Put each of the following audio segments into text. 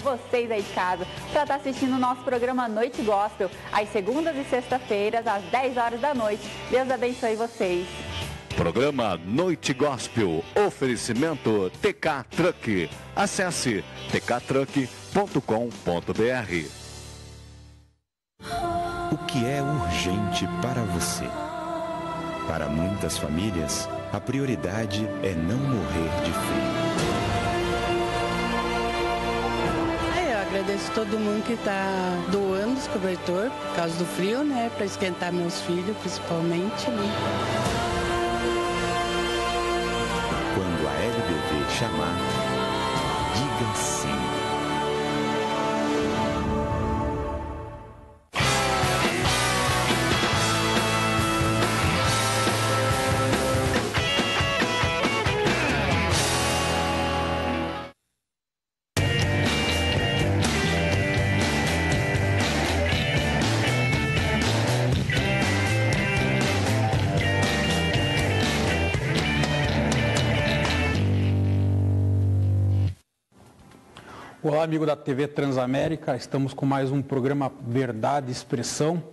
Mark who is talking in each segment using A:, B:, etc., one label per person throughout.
A: Vocês aí de casa, para estar assistindo o nosso programa Noite Gospel, às segundas e sextas-feiras, às 10 horas da noite. Deus abençoe vocês.
B: Programa Noite Gospel, oferecimento TK Truck. Acesse tktruck.com.br.
C: O que é urgente para você? Para muitas famílias, a prioridade é não morrer de frio.
D: Eu agradeço todo mundo que está doando os cobertor por causa do frio, né? Para esquentar meus filhos, principalmente, né?
C: Quando a LBV chamar, diga sim.
E: Olá, amigo da TV Transamérica, estamos com mais um programa Verdade e Expressão.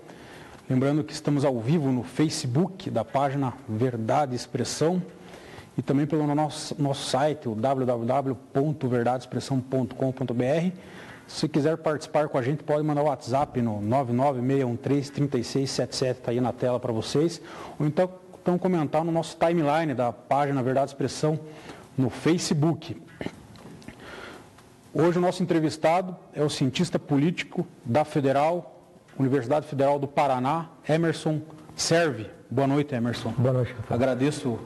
E: Lembrando que estamos ao vivo no Facebook da página Verdade e Expressão e também pelo nosso site, o www.verdadeexpressão.com.br. Se quiser participar com a gente, pode mandar o WhatsApp no 996133677, está aí na tela para vocês. Ou então comentar no nosso timeline da página Verdade e Expressão no Facebook. Hoje o nosso entrevistado é o cientista político da Universidade Federal do Paraná, Emerson Servi. Boa noite, Emerson.
F: Boa noite.
E: Agradeço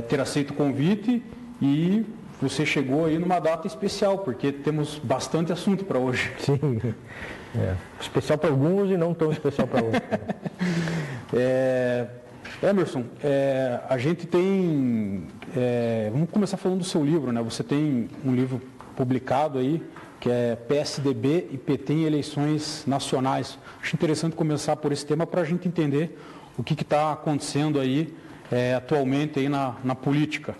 E: ter aceito o convite e você chegou aí numa data especial, porque temos bastante assunto para hoje.
F: Sim, especial para alguns e não tão especial para outros.
E: Emerson, a gente tem... vamos começar falando do seu livro, né? Você tem um livro publicado aí, que é PSDB e PT em eleições nacionais. Acho interessante começar por esse tema para a gente entender o que está acontecendo aí atualmente aí na política.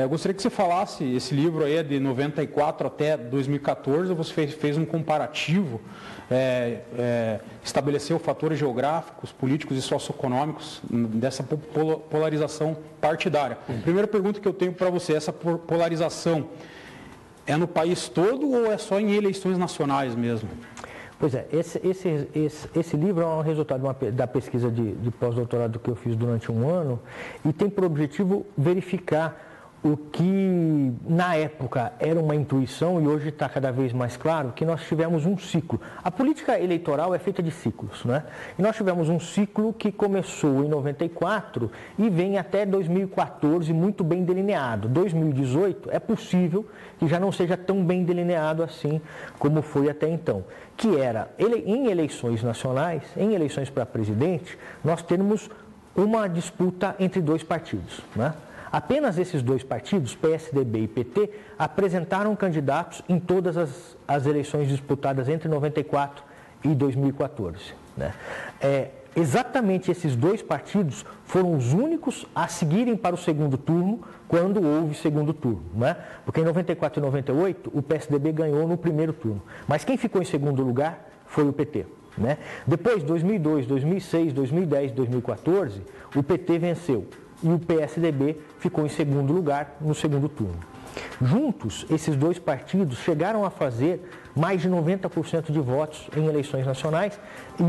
E: Gostaria que você falasse, esse livro aí é de 94 até 2014, você fez um comparativo, estabeleceu fatores geográficos, políticos e socioeconômicos dessa polarização partidária. Primeira pergunta que eu tenho para você, essa polarização é no país todo ou é só em eleições nacionais mesmo?
F: Pois é, esse livro é um resultado da pesquisa de pós-doutorado que eu fiz durante um ano e tem por objetivo verificar o que na época era uma intuição e hoje está cada vez mais claro, que nós tivemos um ciclo. A política eleitoral é feita de ciclos, né? E nós tivemos um ciclo que começou em 94 e vem até 2014 muito bem delineado. 2018 é possível que já não seja tão bem delineado assim como foi até então. Que era, em eleições nacionais, em eleições para presidente, nós temos uma disputa entre dois partidos, né? Apenas esses dois partidos, PSDB e PT, apresentaram candidatos em todas as eleições disputadas entre 94 e 2014. Né? Exatamente esses dois partidos foram os únicos a seguirem para o segundo turno quando houve segundo turno. Né? Porque em 94 e 98 o PSDB ganhou no primeiro turno. Mas quem ficou em segundo lugar foi o PT. Né? Depois, 2002, 2006, 2010, 2014, o PT venceu. E o PSDB ficou em segundo lugar no segundo turno. Juntos, esses dois partidos chegaram a fazer mais de 90% de votos em eleições nacionais e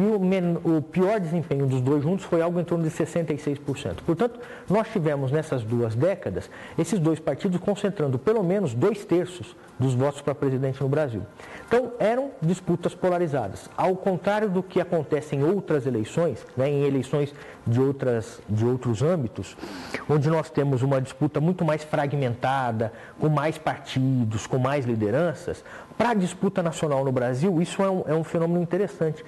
F: o pior desempenho dos dois juntos foi algo em torno de 66%. Portanto, nós tivemos nessas 2 décadas esses dois partidos concentrando pelo menos 2/3 dos votos para presidente no Brasil. Então, eram disputas polarizadas. Ao contrário do que acontece em outras eleições, né, em eleições de outros âmbitos, onde nós temos uma disputa muito mais fragmentada, com mais partidos, com mais lideranças, para a disputa nacional no Brasil, isso é um fenômeno interessante.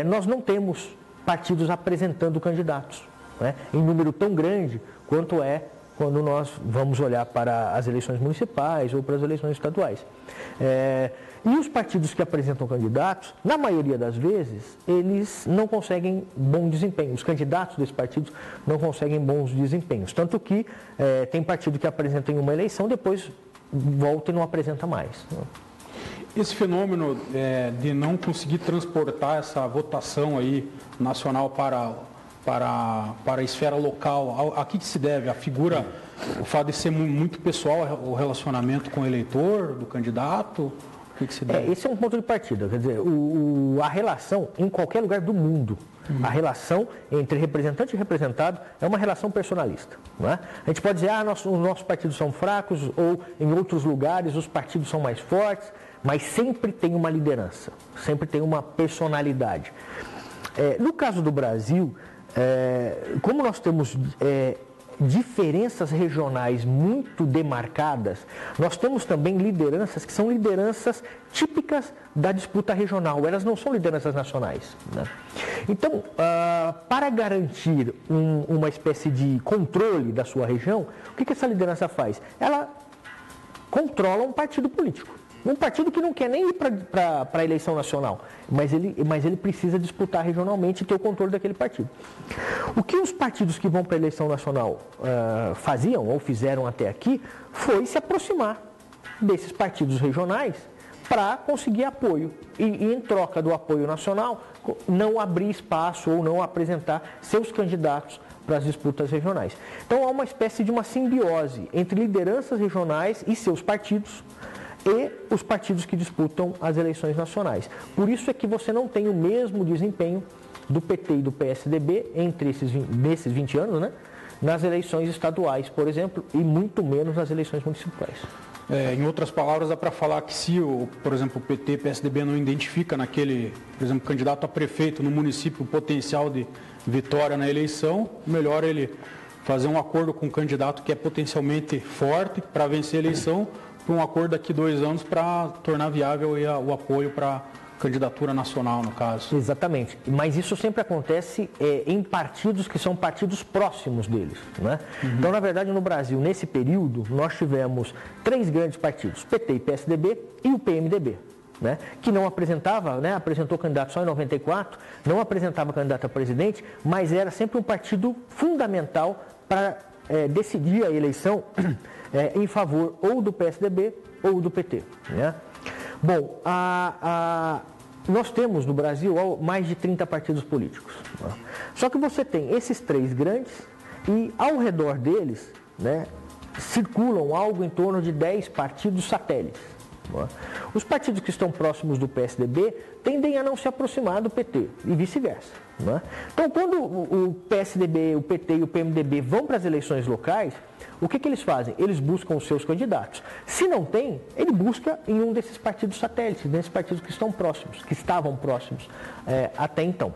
F: Nós não temos partidos apresentando candidatos, né, em número tão grande quanto é quando nós vamos olhar para as eleições municipais ou para as eleições estaduais. E os partidos que apresentam candidatos, na maioria das vezes, eles não conseguem bom desempenho. Os candidatos desses partidos não conseguem bons desempenhos. Tanto que tem partido que apresenta em uma eleição, depois volta e não apresenta mais.
E: Esse fenômeno de não conseguir transportar essa votação aí nacional para a esfera local, a que se deve? A figura, o fato de ser muito pessoal o relacionamento com o eleitor, do candidato? O que se deve?
F: Esse é um ponto de partida, quer dizer, a relação em qualquer lugar do mundo, a relação entre representante e representado é uma relação personalista. Não é? A gente pode dizer, os nossos partidos são fracos, ou em outros lugares os partidos são mais fortes, mas sempre tem uma liderança, sempre tem uma personalidade. No caso do Brasil, como nós temos diferenças regionais muito demarcadas, nós temos também lideranças que são lideranças típicas da disputa regional, elas não são lideranças nacionais. Né? Então, para garantir uma espécie de controle da sua região, o que essa liderança faz? Ela controla um partido político. Um partido que não quer nem ir para a eleição nacional, mas ele precisa disputar regionalmente e ter o controle daquele partido. O que os partidos que vão para a eleição nacional faziam ou fizeram até aqui foi se aproximar desses partidos regionais para conseguir apoio. E em troca do apoio nacional, não abrir espaço ou não apresentar seus candidatos para as disputas regionais. Então há uma espécie de uma simbiose entre lideranças regionais e seus partidos, e os partidos que disputam as eleições nacionais. Por isso é que você não tem o mesmo desempenho do PT e do PSDB nesses 20 anos, né? Nas eleições estaduais, por exemplo, e muito menos nas eleições municipais.
E: Em outras palavras, dá para falar que se, por exemplo, o PT e o PSDB não identifica naquele, por exemplo, candidato a prefeito no município o potencial de vitória na eleição, melhor ele fazer um acordo com um candidato que é potencialmente forte para vencer a eleição, para um acordo daqui 2 anos para tornar viável o apoio para a candidatura nacional, no caso.
F: Exatamente, mas isso sempre acontece em partidos que são partidos próximos deles. Né? Então, na verdade, no Brasil, nesse período, nós tivemos 3 grandes partidos, PT e PSDB e o PMDB. Né? Que não apresentava, né? Apresentou candidato só em 94, não apresentava candidato a presidente, mas era sempre um partido fundamental para decidir a eleição em favor ou do PSDB ou do PT. Né? Bom, nós temos no Brasil mais de 30 partidos políticos. Né? Só que você tem esses 3 grandes e ao redor deles, né, circulam algo em torno de 10 partidos satélites. Né? Os partidos que estão próximos do PSDB tendem a não se aproximar do PT e vice-versa. Né? Então, quando o PSDB, o PT e o PMDB vão para as eleições locais, o que eles fazem? Eles buscam os seus candidatos. Se não tem, ele busca em um desses partidos satélites, desses partidos que estão próximos, que estavam próximos até então.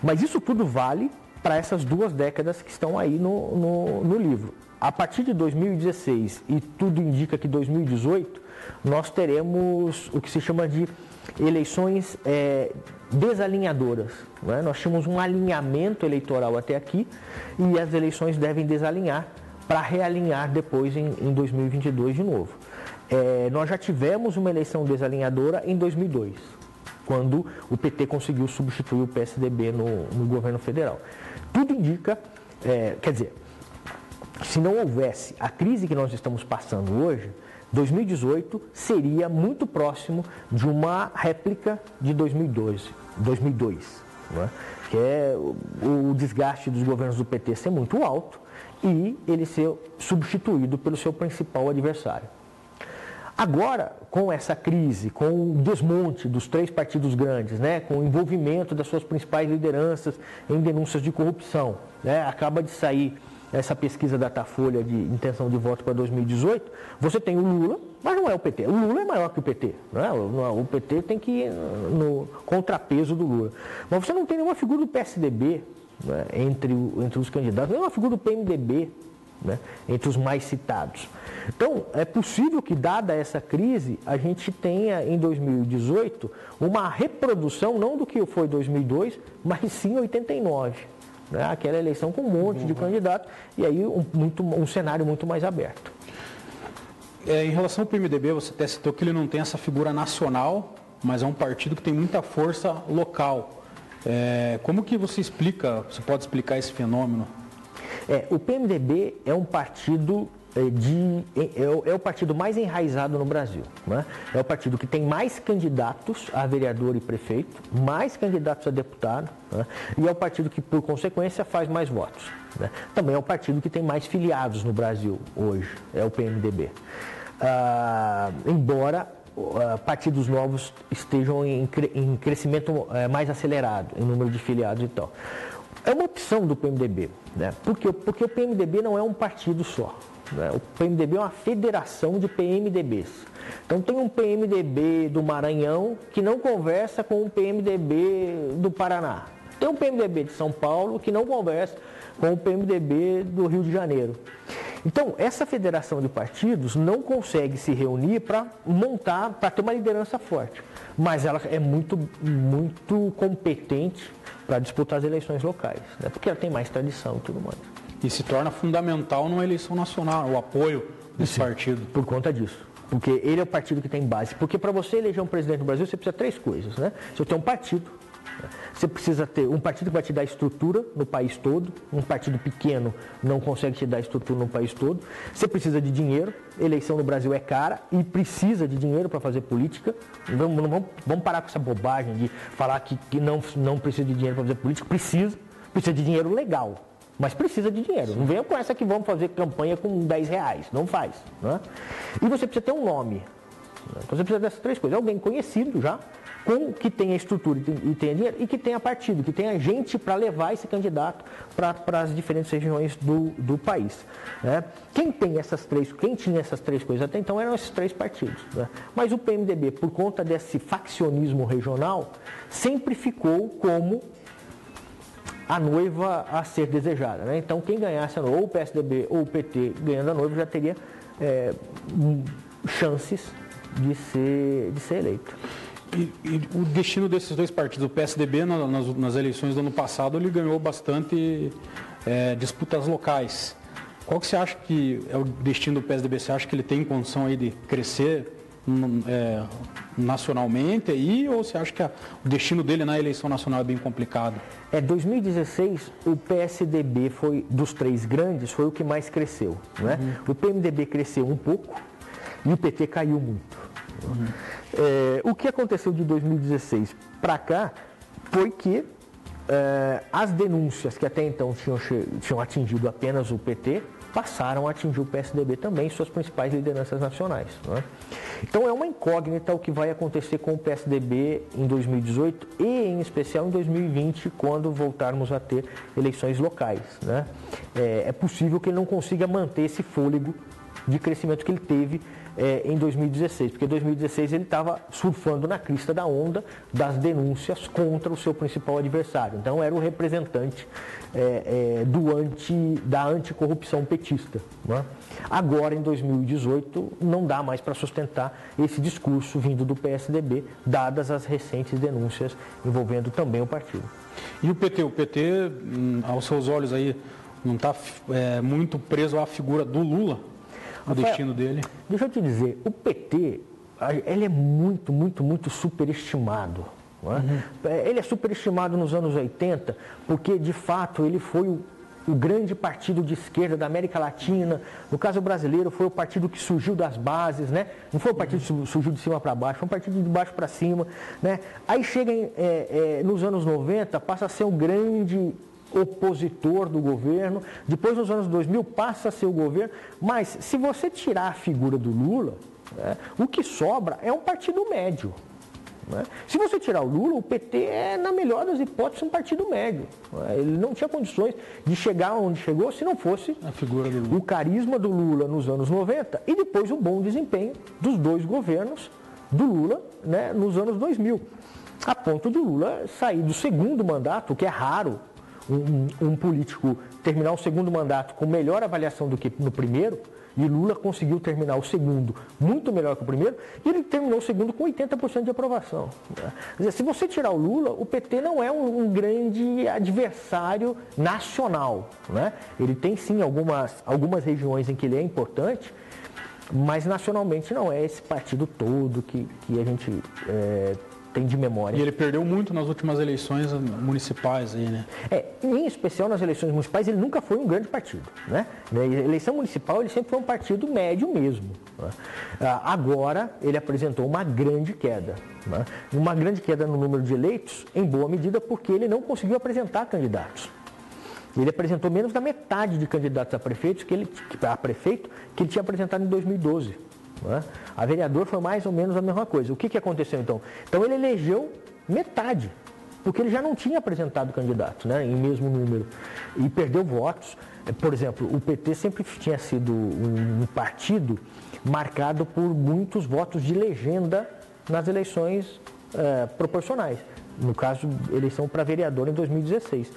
F: Mas isso tudo vale para essas 2 décadas que estão aí no livro. A partir de 2016, e tudo indica que 2018, nós teremos o que se chama de eleições desalinhadoras. Né? Nós tínhamos um alinhamento eleitoral até aqui e as eleições devem desalinhar para realinhar depois em 2022 de novo. Nós já tivemos uma eleição desalinhadora em 2002, quando o PT conseguiu substituir o PSDB no governo federal. Tudo indica, quer dizer, se não houvesse a crise que nós estamos passando hoje, 2018 seria muito próximo de uma réplica de 2002, né? Que é o desgaste dos governos do PT ser muito alto e ele ser substituído pelo seu principal adversário. Agora, com essa crise, com o desmonte dos 3 partidos grandes, né, com o envolvimento das suas principais lideranças em denúncias de corrupção, né, acaba de sair essa pesquisa Datafolha de intenção de voto para 2018, você tem o Lula, mas não é o PT. O Lula é maior que o PT. Né? O PT tem que ir no contrapeso do Lula. Mas você não tem nenhuma figura do PSDB, né, entre os candidatos, nenhuma figura do PMDB, né, entre os mais citados. Então, é possível que, dada essa crise, a gente tenha em 2018 uma reprodução, não do que foi 2002, mas sim 89. Né, aquela eleição com um monte de candidatos e aí um cenário muito mais aberto.
E: Em relação ao PMDB, você até citou que ele não tem essa figura nacional, mas é um partido que tem muita força local. Como que você pode explicar esse fenômeno?
F: O PMDB é um partido é o partido mais enraizado no Brasil, né? É o partido que tem mais candidatos a vereador e prefeito, mais candidatos a deputado, né? E é o partido que, por consequência, faz mais votos, né? Também é o partido que tem mais filiados no Brasil hoje, é o PMDB. Embora partidos novos estejam em crescimento mais acelerado em número de filiados e tal. É uma opção do PMDB, né? Porque o PMDB não é um partido só. O PMDB é uma federação de PMDBs. Então tem um PMDB do Maranhão que não conversa com o PMDB do Paraná. Tem um PMDB de São Paulo que não conversa com o PMDB do Rio de Janeiro. Então, essa federação de partidos não consegue se reunir para montar, para ter uma liderança forte. Mas ela é muito, muito competente para disputar as eleições locais, né? Porque ela tem mais tradição e tudo mais.
E: E se torna fundamental numa eleição nacional, o apoio desse partido.
F: Por conta disso. Porque ele é o partido que tem base. Porque para você eleger um presidente no Brasil, você precisa de 3 coisas, né? Você tem um partido, você precisa ter um partido que vai te dar estrutura no país todo. Um partido pequeno não consegue te dar estrutura no país todo. Você precisa de dinheiro. Eleição no Brasil é cara e precisa de dinheiro para fazer política. Vamos parar com essa bobagem de falar que não precisa de dinheiro para fazer política. Precisa de dinheiro legal. Mas precisa de dinheiro. Não venha com essa que vamos fazer campanha com R$10. Não faz. Né? E você precisa ter um nome. Então você precisa dessas 3 coisas. Alguém conhecido já, que tenha estrutura e tenha dinheiro, e que tenha partido, que tenha gente para levar esse candidato para as diferentes regiões do país. Né? Quem tinha essas 3 coisas até então eram esses 3 partidos. Né? Mas o PMDB, por conta desse faccionismo regional, sempre ficou como a noiva a ser desejada, né? Então quem ganhasse ou o PSDB ou o PT ganhando a noiva já teria chances de ser eleito.
E: E o destino desses 2 partidos, o PSDB nas eleições do ano passado, ele ganhou bastante disputas locais. Qual que você acha que é o destino do PSDB? Você acha que ele tem condição aí de crescer nacionalmente aí, ou você acha que o destino dele na eleição nacional é bem complicado?
F: 2016, o PSDB dos 3 grandes, foi o que mais cresceu, né? O PMDB cresceu um pouco e o PT caiu muito. O que aconteceu de 2016 para cá foi que as denúncias que até então tinham atingido apenas o PT passaram a atingir o PSDB também, suas principais lideranças nacionais. Né? Então é uma incógnita o que vai acontecer com o PSDB em 2018 e em especial em 2020, quando voltarmos a ter eleições locais. Né? É possível que ele não consiga manter esse fôlego de crescimento que ele teve em 2016, porque em 2016 ele estava surfando na crista da onda das denúncias contra o seu principal adversário. Então era o representante da anticorrupção petista. Né? Agora, em 2018, não dá mais para sustentar esse discurso vindo do PSDB, dadas as recentes denúncias envolvendo também o partido.
E: E o PT? O PT, aos seus olhos aí, não está muito preso à figura do Lula? O destino dele?
F: Deixa eu te dizer, o PT, ele é muito, muito, muito superestimado. Não é? Ele é superestimado nos anos 80, porque de fato ele foi o grande partido de esquerda da América Latina. No caso brasileiro, foi o partido que surgiu das bases, né? Não foi o partido que surgiu de cima para baixo, foi um partido de baixo para cima. Né? Aí chega nos anos 90, passa a ser um grande opositor do governo, depois nos anos 2000 passa a ser o governo, mas se você tirar a figura do Lula, né, o que sobra é um partido médio. Né? Se você tirar o Lula, o PT na melhor das hipóteses, um partido médio. Né? Ele não tinha condições de chegar onde chegou se não fosse
E: a figura do Lula.
F: O carisma do Lula nos anos 90 e depois o bom desempenho dos 2 governos do Lula, né, nos anos 2000. A ponto do Lula sair do segundo mandato, o que é raro, um político terminar o segundo mandato com melhor avaliação do que no primeiro, e Lula conseguiu terminar o segundo muito melhor que o primeiro, e ele terminou o segundo com 80% de aprovação. Quer dizer, se você tirar o Lula, o PT não é um grande adversário nacional. Né? Ele tem sim algumas regiões em que ele é importante, mas nacionalmente não é esse partido todo que a gente tem de memória.
E: E ele perdeu muito nas últimas eleições municipais aí, né?
F: Em especial nas eleições municipais, ele nunca foi um grande partido, né? Na eleição municipal, ele sempre foi um partido médio mesmo, né? Agora, ele apresentou uma grande queda, né? Uma grande queda no número de eleitos, em boa medida porque ele não conseguiu apresentar candidatos. Ele apresentou menos da metade de candidatos a prefeito que ele tinha apresentado em 2012. Né? A vereador foi mais ou menos a mesma coisa. O que aconteceu então? Então ele elegeu metade, porque ele já não tinha apresentado candidatos, né, em mesmo número, e perdeu votos. Por exemplo, o PT sempre tinha sido um partido marcado por muitos votos de legenda nas eleições proporcionais. No caso, eleição para vereador em 2016.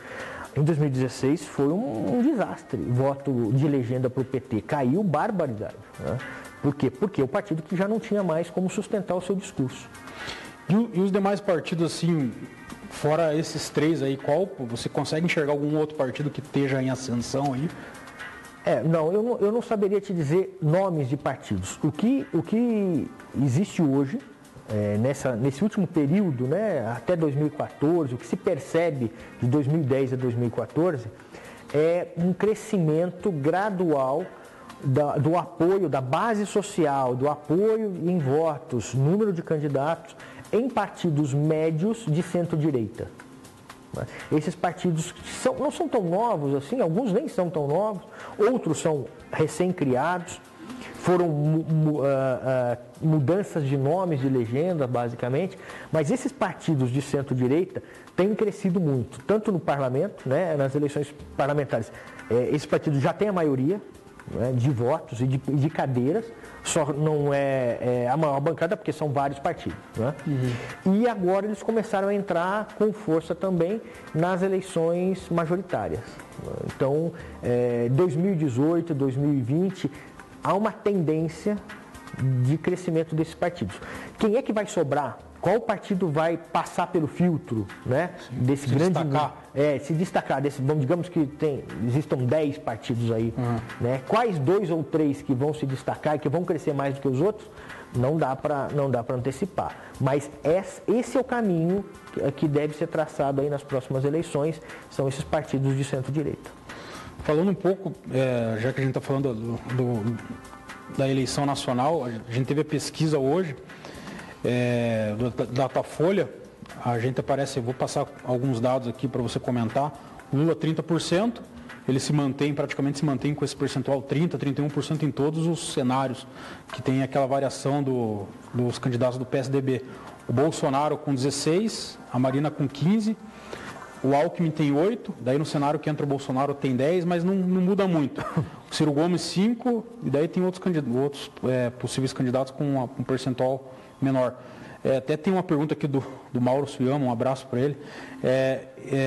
F: Em 2016 foi um desastre. Voto de legenda para o PT caiu barbaridade. Né? Por quê? Porque é o partido que já não tinha mais como sustentar o seu discurso.
E: E os demais partidos, assim, fora esses três aí, qual você consegue enxergar algum outro partido que esteja em ascensão aí?
F: Não, eu não saberia te dizer nomes de partidos. O que existe hoje, nesse último período, né, até 2014, o que se percebe de 2010 a 2014 é um crescimento gradual do apoio, da base social, do apoio em votos, número de candidatos em partidos médios de centro-direita. Esses partidos não são tão novos assim, alguns nem são tão novos, outros são recém-criados, foram mudanças de nomes de legenda, basicamente, mas esses partidos de centro-direita têm crescido muito, tanto no parlamento, né, nas eleições parlamentares. Esses partidos já têm a maioria, né, de votos e de cadeiras, só não é a maior bancada porque são vários partidos. Né? Uhum. E agora eles começaram a entrar com força também nas eleições majoritárias. Então, 2018, 2020, há uma tendência de crescimento desses partidos. Quem é que vai sobrar? Qual partido vai passar pelo filtro, né, desse grande... se destacar. Digamos que existam 10 partidos aí. Uhum. Né? Quais 2 ou 3 que vão se destacar e que vão crescer mais do que os outros, não dá para antecipar. Mas esse é o caminho que deve ser traçado aí nas próximas eleições, são esses partidos de centro-direita.
E: Falando um pouco, já que a gente está falando da eleição nacional, a gente teve a pesquisa hoje, do Datafolha, a gente aparece, eu vou passar alguns dados aqui para você comentar. Lula 30%, ele praticamente se mantém com esse percentual 30%, 31% em todos os cenários, que tem aquela variação dos candidatos do PSDB. O Bolsonaro com 16%, a Marina com 15%, o Alckmin tem 8%, daí no cenário que entra o Bolsonaro tem 10%, mas não muda muito. O Ciro Gomes 5%, e daí tem outros possíveis candidatos com um percentual menor. Até tem uma pergunta aqui do Mauro Suyama, um abraço para ele.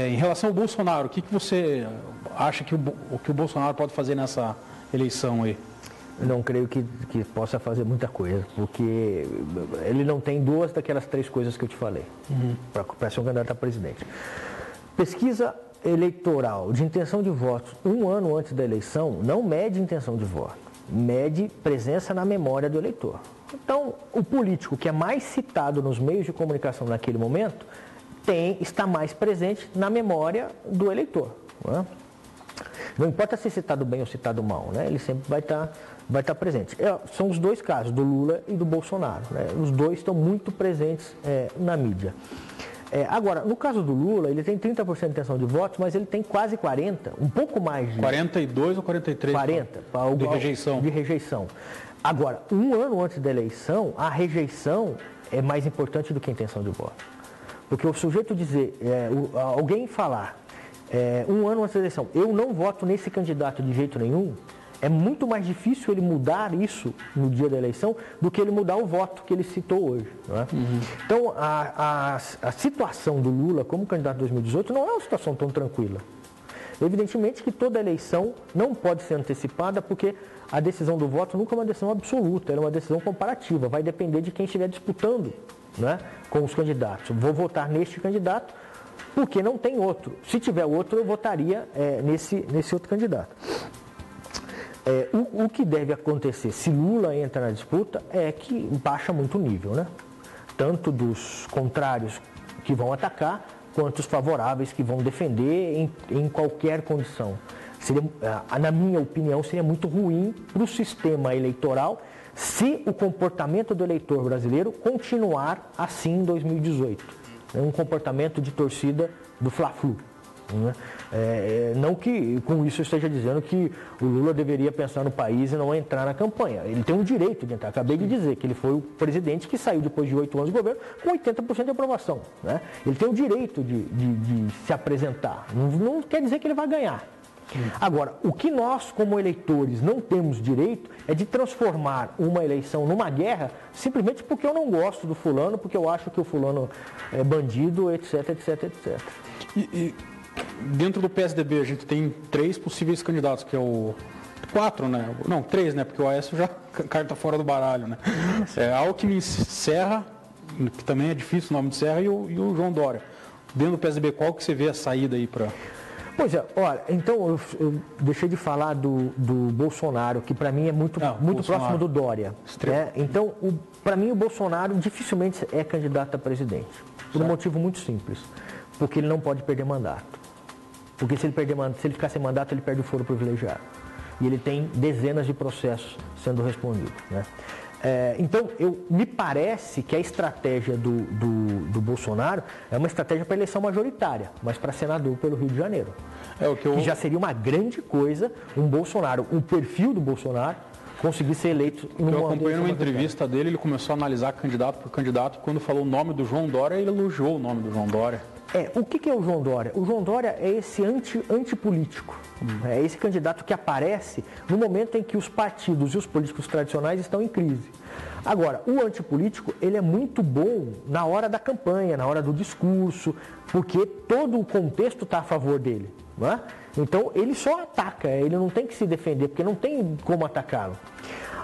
E: Em relação ao Bolsonaro, o que você acha que o Bolsonaro pode fazer nessa eleição aí?
F: Eu não creio que possa fazer muita coisa, porque ele não tem 2 daquelas 3 coisas que eu te falei, para ser um candidato a presidente. Pesquisa eleitoral de intenção de voto 1 ano antes da eleição não mede intenção de voto, mede presença na memória do eleitor. Então, o político que é mais citado nos meios de comunicação naquele momento está mais presente na memória do eleitor. Né? Não importa ser citado bem ou citado mal, né? Ele sempre vai estar presente. São os 2 casos, do Lula e do Bolsonaro. Né? Os 2 estão muito presentes na mídia. Agora, no caso do Lula, ele tem 30% de intenção de votos, mas ele tem quase 40%, um pouco mais de...
E: 42 ou 43%?
F: 40%.
E: De rejeição.
F: De rejeição. Agora, 1 ano antes da eleição, a rejeição é mais importante do que a intenção de voto. Porque o sujeito dizer, alguém falar, 1 ano antes da eleição, eu não voto nesse candidato de jeito nenhum, é muito mais difícil ele mudar isso no dia da eleição do que ele mudar o voto que ele citou hoje. Não é? Uhum. Então, a situação do Lula como candidato de 2018 não é uma situação tão tranquila. Evidentemente que toda eleição não pode ser antecipada, porque a decisão do voto nunca é uma decisão absoluta, ela é uma decisão comparativa, vai depender de quem estiver disputando, né, com os candidatos. Vou votar neste candidato porque não tem outro. Se tiver outro, eu votaria nesse outro candidato. O que deve acontecer se Lula entra na disputa é que baixa muito o nível, né? tanto dos contrários que vão atacar, quanto os favoráveis que vão defender em qualquer condição. Na minha opinião, seria muito ruim para o sistema eleitoral se o comportamento do eleitor brasileiro continuar assim em 2018. É um comportamento de torcida do Fla-Flu. Não que com isso eu esteja dizendo que o Lula deveria pensar no país e não entrar na campanha. Ele tem o direito de entrar. Acabei de dizer que ele foi o presidente que saiu depois de 8 anos de governo com 80% de aprovação. Ele tem o direito de se apresentar. Não quer dizer que ele vai ganhar. Agora, o que nós, como eleitores, não temos direito é de transformar uma eleição numa guerra simplesmente porque eu não gosto do fulano, porque eu acho que o fulano é bandido, etc, etc, etc.
E: E dentro do PSDB a gente tem 3 possíveis candidatos, que é o... 4, né? Não, 3, né? Porque o Aécio já carta fora do baralho, né? Alckmin, Serra, que também é difícil o nome de Serra, e o João Dória. Dentro do PSDB, qual que você vê a saída aí para...
F: Pois é, olha, então eu deixei de falar do Bolsonaro, que para mim é muito próximo do Dória. Então, para mim o Bolsonaro dificilmente é candidato a presidente, por um motivo muito simples, porque ele não pode perder mandato. Porque se ele ficar sem mandato, ele perde o foro privilegiado. E ele tem dezenas de processos sendo respondidos, né? Então, me parece que a estratégia do Bolsonaro é uma estratégia para eleição majoritária, mas para senador pelo Rio de Janeiro. Que já seria uma grande coisa um perfil do Bolsonaro, conseguir ser eleito em uma
E: Eu acompanhei numa entrevista dele, ele começou a analisar candidato por candidato, quando falou o nome do João Dória, ele elogiou o nome do João Dória.
F: O que é o João Dória? O João Dória é esse antipolítico. É esse candidato que aparece no momento em que os partidos e os políticos tradicionais estão em crise. Agora, o antipolítico, ele é muito bom na hora da campanha, na hora do discurso, porque todo o contexto está a favor dele. Não é? Então, ele só ataca, ele não tem que se defender, porque não tem como atacá-lo.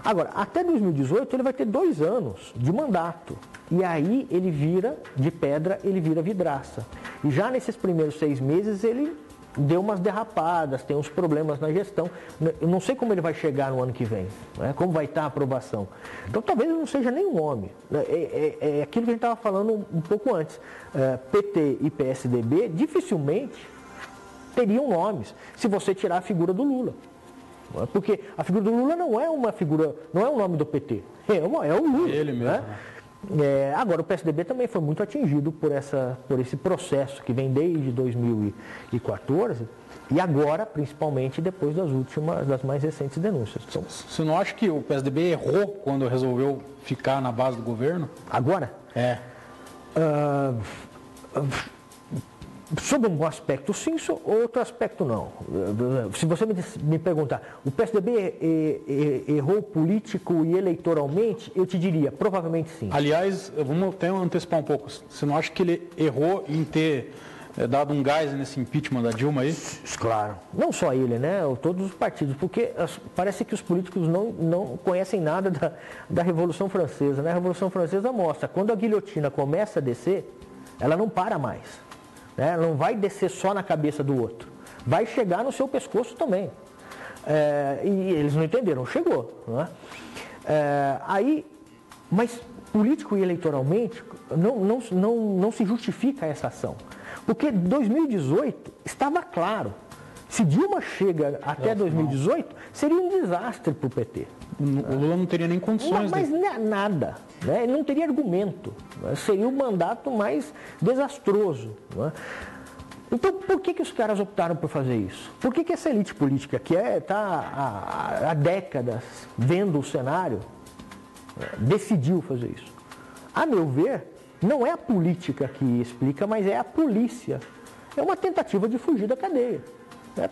F: Agora, até 2018, ele vai ter 2 anos de mandato. E aí ele vira de pedra, ele vira vidraça. E já nesses primeiros 6 meses ele deu umas derrapadas, tem uns problemas na gestão. Eu não sei como ele vai chegar no ano que vem, né? Como vai estar a aprovação. Então talvez não seja nem um nome. É aquilo que a gente estava falando um pouco antes. PT e PSDB dificilmente teriam nomes se você tirar a figura do Lula. Porque a figura do Lula não é uma figura, não é o nome do PT, é o Lula.
E: Ele mesmo.
F: Né? Agora, o PSDB também foi muito atingido por esse processo que vem desde 2014 e agora, principalmente, depois das mais recentes denúncias. Então,
E: você não acha que o PSDB errou quando resolveu ficar na base do governo?
F: Agora? Sob um aspecto sim, outro aspecto não. Se você me perguntar, o PSDB errou político e eleitoralmente, eu te diria, provavelmente sim.
E: Aliás, vamos até antecipar um pouco. Você não acha que ele errou em ter dado um gás nesse impeachment da Dilma aí?
F: Claro. Não só ele, né? Todos os partidos, porque parece que os políticos não conhecem nada da Revolução Francesa, né? A Revolução Francesa mostra, quando a guilhotina começa a descer, ela não para mais. Ela não vai descer só na cabeça do outro, vai chegar no seu pescoço também. E eles não entenderam, chegou. Não é? Mas político e eleitoralmente não se justifica essa ação. Porque 2018 estava claro. Se Dilma chega até 2018, seria um desastre para o PT.
E: O Lula não teria nem condições.
F: Mas nada. Né? Ele não teria argumento. Né? Seria o mandato mais desastroso. Né? Então, por que os caras optaram por fazer isso? Por que essa elite política que está há décadas vendo o cenário decidiu fazer isso? A meu ver, não é a política que explica, mas é a polícia. É uma tentativa de fugir da cadeia.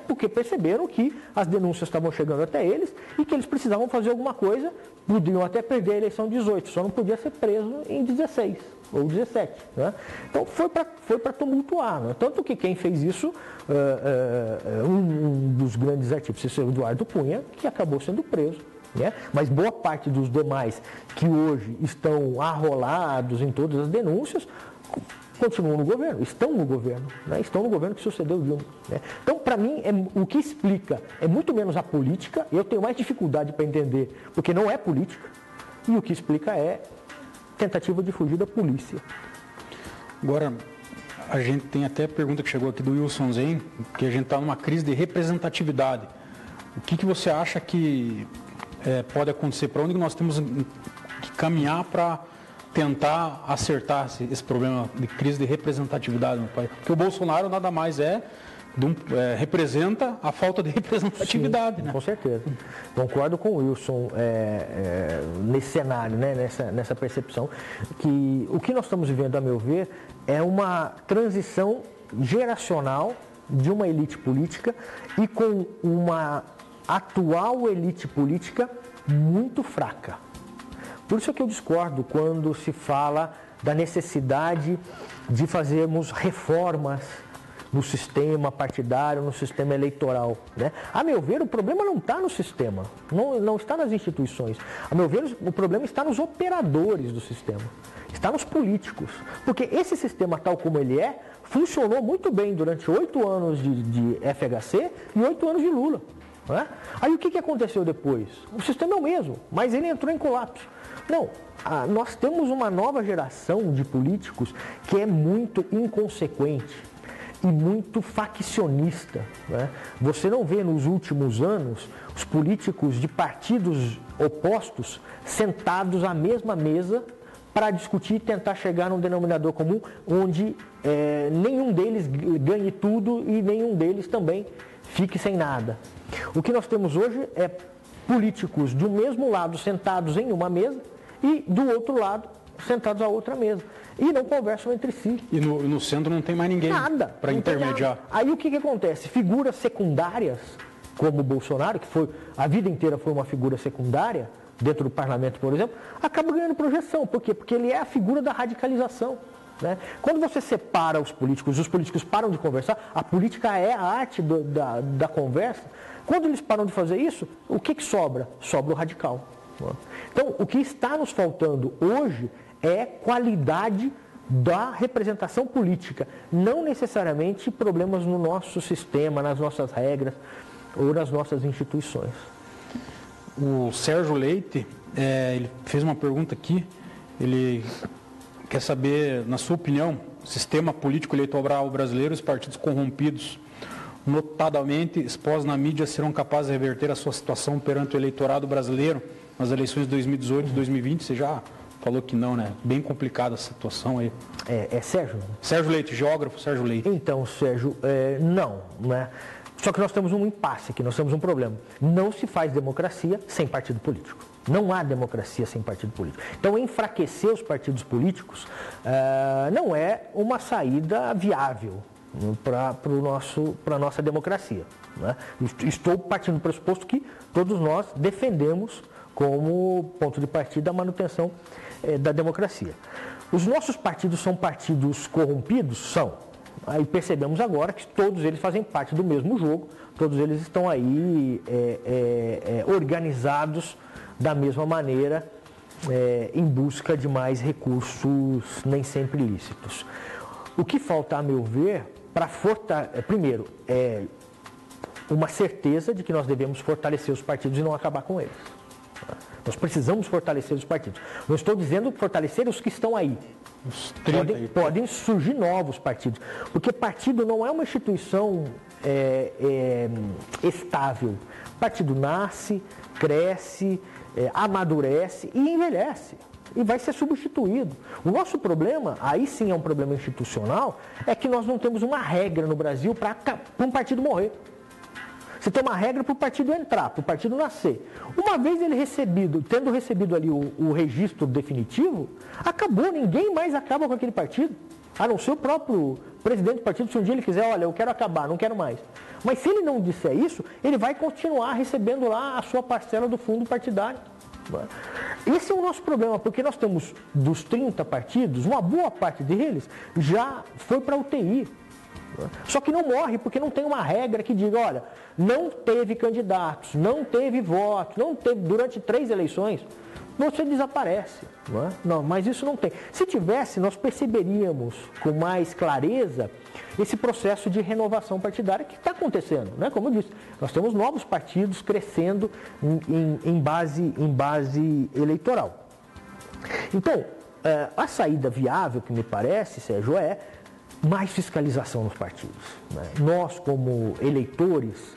F: Porque perceberam que as denúncias estavam chegando até eles e que eles precisavam fazer alguma coisa, podiam até perder a eleição 18, só não podia ser preso em 16 ou 17. Né? Então foi para tumultuar. Né? Tanto que quem fez isso, um dos grandes artífices, o Eduardo Cunha, que acabou sendo preso. Né? Mas boa parte dos demais que hoje estão arrolados em todas as denúncias, continuam no governo, estão no governo, né? Estão no governo que sucedeu o Dilma. Né? Então, para mim, o que explica é muito menos a política, eu tenho mais dificuldade para entender, porque não é política, e o que explica é tentativa de fugir da polícia.
E: Agora, a gente tem até a pergunta que chegou aqui do Wilson Zen, que a gente está numa crise de representatividade. O que você acha que pode acontecer? Para onde nós temos que caminhar para tentar acertar esse problema de crise de representatividade, meu pai? Porque o Bolsonaro nada mais representa a falta de representatividade.
F: Sim,
E: né?
F: Com certeza. Concordo com o Wilson nesse cenário, né? nessa percepção, que o que nós estamos vivendo, a meu ver, é uma transição geracional de uma elite política e com uma atual elite política muito fraca. Por isso é que eu discordo quando se fala da necessidade de fazermos reformas no sistema partidário, no sistema eleitoral. Né? A meu ver, o problema não está no sistema, não está nas instituições. A meu ver, o problema está nos operadores do sistema, está nos políticos. Porque esse sistema, tal como ele funcionou muito bem durante 8 anos de FHC e 8 anos de Lula. Né? Aí o que aconteceu depois? O sistema é o mesmo, mas ele entrou em colapso. Não, nós temos uma nova geração de políticos que é muito inconsequente e muito faccionista. Né? Você não vê nos últimos anos os políticos de partidos opostos sentados à mesma mesa para discutir e tentar chegar num denominador comum onde nenhum deles ganhe tudo e nenhum deles também fique sem nada. O que nós temos hoje é políticos do mesmo lado sentados em uma mesa e do outro lado sentados à outra mesa. E não conversam entre si.
E: E no centro não tem mais ninguém para intermediar.
F: Aí o que acontece? Figuras secundárias, como o Bolsonaro, que a vida inteira foi uma figura secundária, dentro do parlamento, por exemplo, acaba ganhando projeção. Por quê? Porque ele é a figura da radicalização. Né? Quando você separa os políticos param de conversar, a política é a arte da conversa. Quando eles param de fazer isso, o que sobra? Sobra o radical. Então, o que está nos faltando hoje é qualidade da representação política, não necessariamente problemas no nosso sistema, nas nossas regras ou nas nossas instituições.
E: O Sérgio Leite, ele fez uma pergunta aqui, ele quer saber, na sua opinião, o sistema político eleitoral brasileiro, os partidos corrompidos, notadamente expostos na mídia, serão capazes de reverter a sua situação perante o eleitorado brasileiro nas eleições de 2018 e 2020? Você já falou que não, né? Bem complicada a situação aí.
F: Sérgio?
E: Sérgio Leite, geógrafo Sérgio Leite.
F: Então, Sérgio, não, né? Só que nós temos um impasse aqui, nós temos um problema. Não se faz democracia sem partido político. Não há democracia sem partido político. Então, enfraquecer os partidos políticos não é uma saída viável para a nossa democracia. Né? Estou partindo do pressuposto que todos nós defendemos como ponto de partida a manutenção da democracia. Os nossos partidos são partidos corrompidos? São. Aí percebemos agora que todos eles fazem parte do mesmo jogo, todos eles estão aí organizados da mesma maneira, em busca de mais recursos nem sempre lícitos. O que falta, a meu ver, primeiro, uma certeza de que nós devemos fortalecer os partidos e não acabar com eles. Nós precisamos fortalecer os partidos. Não estou dizendo fortalecer os que estão aí. Podem surgir novos partidos. Porque partido não é uma instituição estável. Partido nasce, cresce, amadurece e envelhece. E vai ser substituído. O nosso problema, aí sim é um problema institucional, é que nós não temos uma regra no Brasil para um partido morrer. Você tem uma regra para o partido entrar, para o partido nascer. Uma vez ele tendo recebido ali o registro definitivo, acabou, ninguém mais acaba com aquele partido. A não ser o próprio presidente do partido, se um dia ele quiser, olha, eu quero acabar, não quero mais. Mas se ele não disser isso, ele vai continuar recebendo lá a sua parcela do fundo partidário. Esse é o nosso problema, porque nós temos dos 30 partidos, uma boa parte deles já foi para a UTI. Só que não morre porque não tem uma regra que diga, olha, não teve candidatos, não teve votos, não teve durante 3 eleições, você desaparece. Não, mas isso não tem. Se tivesse, nós perceberíamos com mais clareza esse processo de renovação partidária que está acontecendo. Né? Como eu disse, nós temos novos partidos crescendo em base eleitoral. Então, a saída viável, que me parece, Sérgio, é mais fiscalização nos partidos. Né? Nós, como eleitores,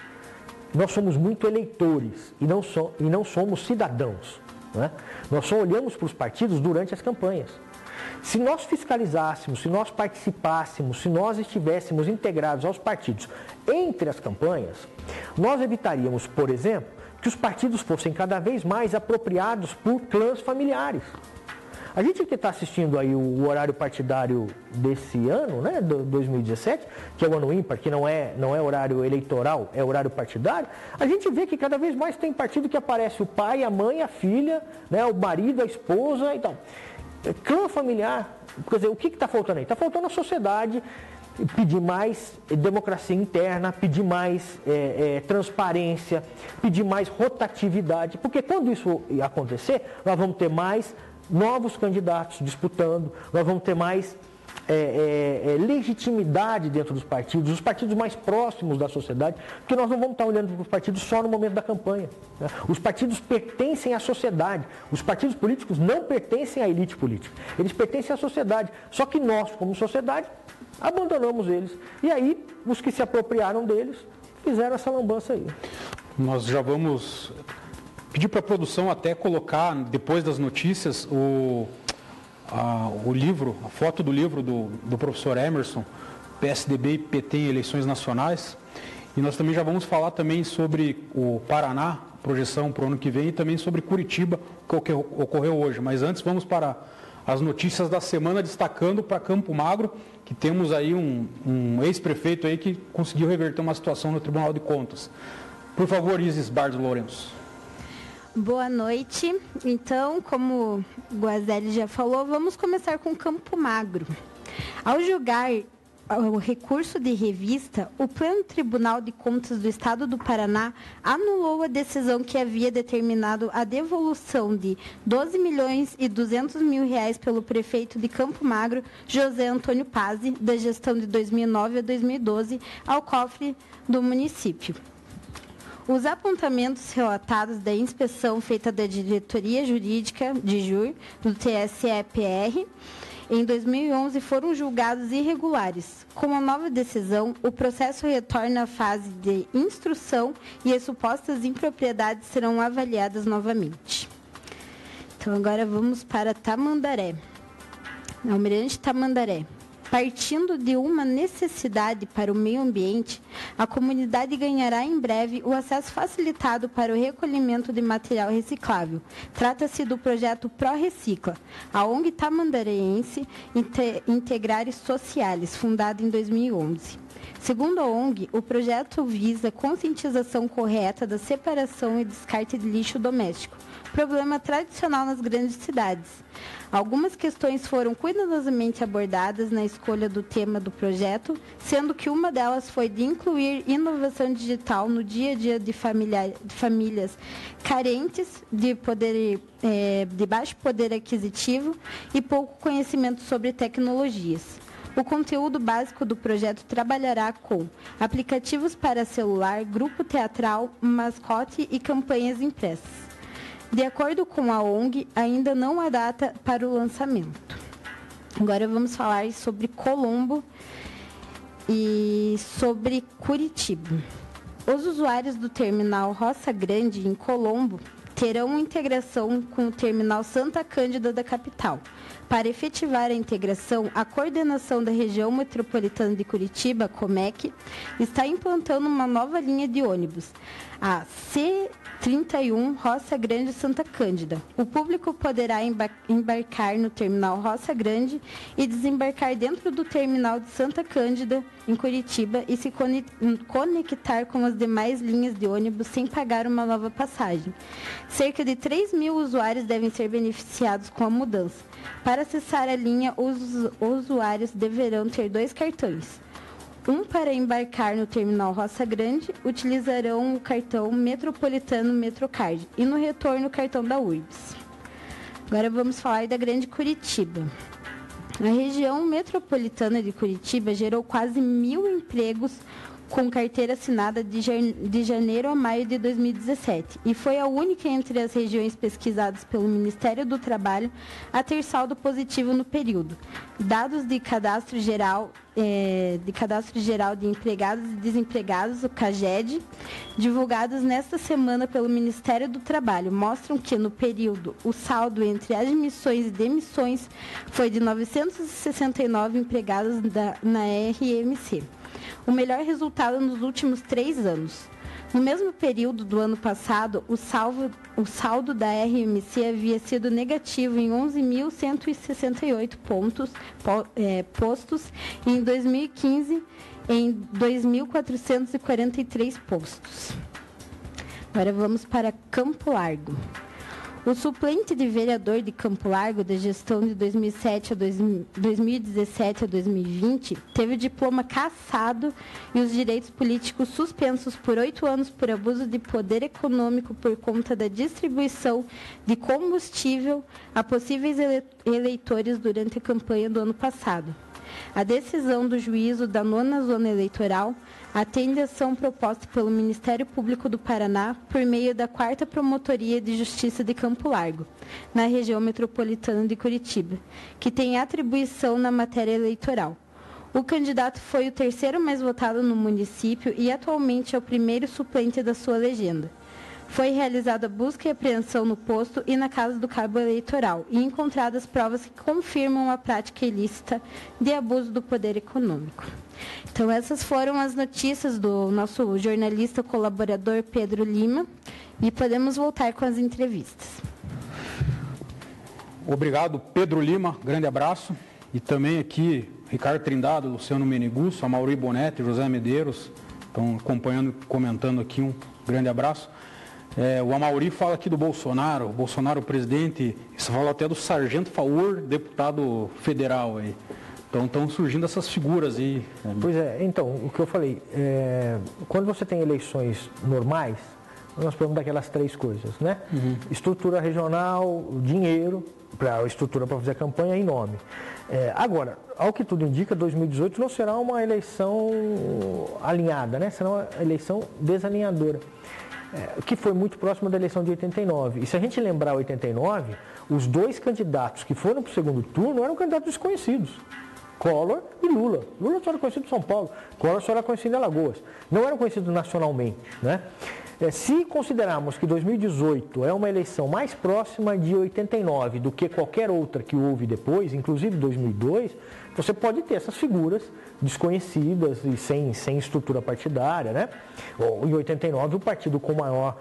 F: nós somos muito eleitores e não somos cidadãos. Né? Nós só olhamos para os partidos durante as campanhas. Se nós fiscalizássemos, se nós participássemos, se nós estivéssemos integrados aos partidos entre as campanhas, nós evitaríamos, por exemplo, que os partidos fossem cada vez mais apropriados por clãs familiares. A gente que está assistindo aí o horário partidário desse ano, né, 2017, que é o ano ímpar, que não é horário eleitoral, é horário partidário, a gente vê que cada vez mais tem partido que aparece o pai, a mãe, a filha, né, o marido, a esposa e tal. Clã familiar, quer dizer, o que está faltando aí? Está faltando a sociedade pedir mais democracia interna, pedir mais transparência, pedir mais rotatividade, porque quando isso acontecer, nós vamos ter mais novos candidatos disputando, nós vamos ter mais legitimidade dentro dos partidos, os partidos mais próximos da sociedade, porque nós não vamos estar olhando para os partidos só no momento da campanha. Né? Os partidos pertencem à sociedade, os partidos políticos não pertencem à elite política, eles pertencem à sociedade, só que nós, como sociedade, abandonamos eles. E aí, os que se apropriaram deles, fizeram essa lambança aí.
E: Nós já vamos pedir para a produção até colocar, depois das notícias, o livro, a foto do livro do professor Emerson, PSDB e PT em eleições nacionais. E nós também já vamos falar também sobre o Paraná, projeção para o ano que vem, e também sobre Curitiba, que ocorreu hoje. Mas antes vamos para as notícias da semana, destacando para Campo Magro, que temos aí um ex-prefeito aí que conseguiu reverter uma situação no Tribunal de Contas. Por favor, Isis Bardos Lourenço.
G: Boa noite. Então, como o Guazelli já falou, vamos começar com Campo Magro. Ao julgar o recurso de revista, o Pleno Tribunal de Contas do Estado do Paraná anulou a decisão que havia determinado a devolução de R$12.200.000 pelo prefeito de Campo Magro, José Antônio Pazzi, da gestão de 2009 a 2012, ao cofre do município. Os apontamentos relatados da inspeção feita da Diretoria Jurídica de JUR, do TSE-PR, em 2011 foram julgados irregulares. Com a nova decisão, o processo retorna à fase de instrução e as supostas impropriedades serão avaliadas novamente. Então, agora vamos para Tamandaré. Almirante Tamandaré. Partindo de uma necessidade para o meio ambiente, a comunidade ganhará em breve o acesso facilitado para o recolhimento de material reciclável. Trata-se do projeto ProRecicla, a ONG tamandareense Integrares Sociales, fundada em 2011. Segundo a ONG, o projeto visa a conscientização correta da separação e descarte de lixo doméstico, problema tradicional nas grandes cidades. Algumas questões foram cuidadosamente abordadas na escolha do tema do projeto, sendo que uma delas foi de incluir inovação digital no dia a dia de famílias carentes de baixo poder aquisitivo e pouco conhecimento sobre tecnologias. O conteúdo básico do projeto trabalhará com aplicativos para celular, grupo teatral, mascote e campanhas impressas. De acordo com a ONG, ainda não há data para o lançamento. Agora vamos falar sobre Colombo e sobre Curitiba. Os usuários do terminal Roça Grande, em Colombo, terão integração com o terminal Santa Cândida da capital. Para efetivar a integração, a coordenação da região metropolitana de Curitiba, COMEC, está implantando uma nova linha de ônibus, a C31 Roça Grande Santa Cândida. O público poderá embarcar no terminal Roça Grande e desembarcar dentro do terminal de Santa Cândida, em Curitiba, e se conectar com as demais linhas de ônibus sem pagar uma nova passagem. Cerca de 3.000 usuários devem ser beneficiados com a mudança. Para acessar a linha, os usuários deverão ter 2 cartões. Um para embarcar no terminal Roça Grande, utilizarão o cartão metropolitano Metrocard e no retorno o cartão da URBS. Agora vamos falar da Grande Curitiba. A região metropolitana de Curitiba gerou quase 1.000 empregos com carteira assinada de janeiro a maio de 2017 e foi a única entre as regiões pesquisadas pelo Ministério do Trabalho a ter saldo positivo no período. Dados de Cadastro Geral de Empregados e Desempregados, o CAGED, divulgados nesta semana pelo Ministério do Trabalho, mostram que no período o saldo entre admissões e demissões foi de 969 empregados na RMC. O melhor resultado nos últimos 3 anos. No mesmo período do ano passado, o saldo da RMC havia sido negativo em 11.168 postos e em 2015 em 2.443 postos. Agora vamos para Campo Largo. O suplente de vereador de Campo Largo da gestão de 2017 a 2020 teve o diploma cassado e os direitos políticos suspensos por 8 anos por abuso de poder econômico por conta da distribuição de combustível a possíveis eleitores durante a campanha do ano passado. A decisão do juízo da 9ª Zona Eleitoral atende a ação proposta pelo Ministério Público do Paraná por meio da 4ª Promotoria de Justiça de Campo Largo, na região metropolitana de Curitiba, que tem atribuição na matéria eleitoral. O candidato foi o 3º mais votado no município e atualmente é o 1º suplente da sua legenda. Foi realizada busca e apreensão no posto e na casa do cabo eleitoral e encontradas provas que confirmam a prática ilícita de abuso do poder econômico. Então, essas foram as notícias do nosso jornalista colaborador Pedro Lima e podemos voltar com as entrevistas.
E: Obrigado, Pedro Lima, grande abraço. E também aqui, Ricardo Trindade, Luciano Menigusso, Amaury Bonetti, José Medeiros, estão acompanhando, comentando aqui, um grande abraço. O Amaury fala aqui do Bolsonaro, o Bolsonaro presidente, isso fala até do Sargento Faur, deputado federal aí. Então estão surgindo essas figuras aí.
F: Pois é, então, o que eu falei, quando você tem eleições normais, nós falamos daquelas 3 coisas, né? Uhum. Estrutura regional, dinheiro, estrutura para fazer a campanha e nome. Agora, ao que tudo indica, 2018 não será uma eleição alinhada, né? Será uma eleição desalinhadora. Que foi muito próximo da eleição de 89. E se a gente lembrar 89, os 2 candidatos que foram para o segundo turno eram candidatos desconhecidos. Collor e Lula. Lula só era conhecido em São Paulo, Collor só era conhecido em Alagoas. Não eram conhecidos nacionalmente, né? Se considerarmos que 2018 é uma eleição mais próxima de 89 do que qualquer outra que houve depois, inclusive 2002, você pode ter essas figuras desconhecidas e sem estrutura partidária, né? Em 89, o partido com o maior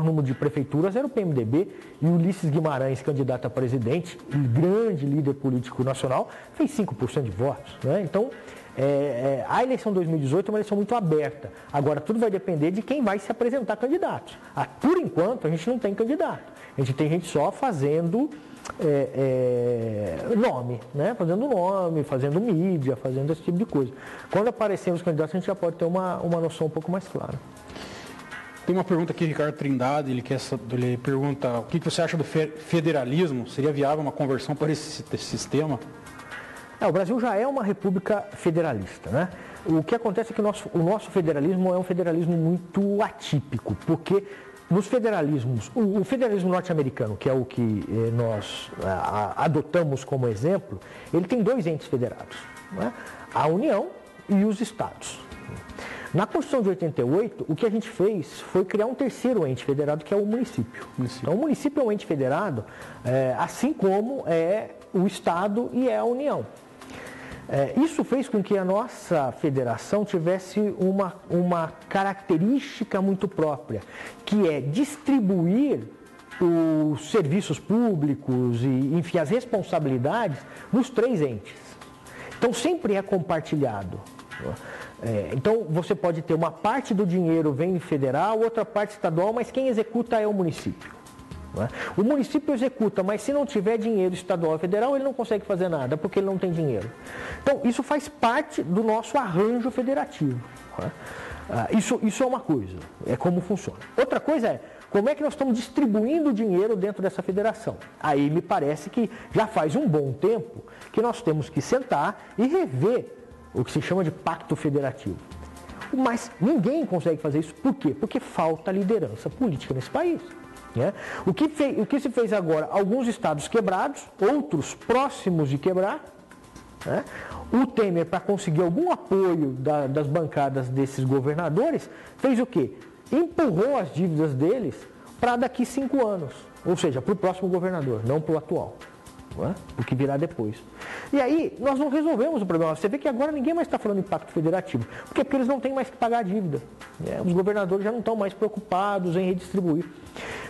F: número de prefeituras era o PMDB e Ulisses Guimarães, candidato a presidente, grande líder político nacional, fez 5% de votos, né? Então, a eleição de 2018 é uma eleição muito aberta. Agora, tudo vai depender de quem vai se apresentar candidato. Por enquanto, a gente não tem candidato. A gente tem gente só fazendo nome, né? Fazendo nome, fazendo mídia, fazendo esse tipo de coisa. Quando aparecerem os candidatos, a gente já pode ter uma noção um pouco mais clara.
E: Tem uma pergunta aqui, Ricardo Trindade, ele pergunta o que você acha do federalismo? Seria viável uma conversão para esse sistema?
F: O Brasil já é uma república federalista, né? O que acontece é que o nosso federalismo é um federalismo muito atípico, porque nos federalismos, o federalismo norte-americano, que é o que nós adotamos como exemplo, ele tem 2 entes federados, né? A União e os Estados. Na Constituição de 88, o que a gente fez foi criar um 3º ente federado, que é o município. Então, o município é um ente federado, assim como é o Estado e é a União. Isso fez com que a nossa federação tivesse uma característica muito própria, que é distribuir os serviços públicos e, enfim, as responsabilidades nos 3 entes. Então, sempre é compartilhado. Então, você pode ter uma parte do dinheiro vem federal, outra parte estadual, mas quem executa é o município. O município executa, mas se não tiver dinheiro estadual e federal, ele não consegue fazer nada, porque ele não tem dinheiro. Então, isso faz parte do nosso arranjo federativo. Isso é uma coisa, é como funciona. Outra coisa é, como é que nós estamos distribuindo o dinheiro dentro dessa federação? Aí me parece que já faz um bom tempo que nós temos que sentar e rever o que se chama de pacto federativo. Mas ninguém consegue fazer isso. Por quê? Porque falta liderança política nesse país. Né? O que se fez agora? Alguns estados quebrados, outros próximos de quebrar. Né? O Temer, para conseguir algum apoio das bancadas desses governadores, fez o quê? Empurrou as dívidas deles para daqui 5 anos. Ou seja, para o próximo governador, não para o atual. Né? O que virá depois. E aí, nós não resolvemos o problema. Você vê que agora ninguém mais está falando em pacto federativo. Por quê? Porque eles não têm mais que pagar a dívida. Né? Os governadores já não estão mais preocupados em redistribuir.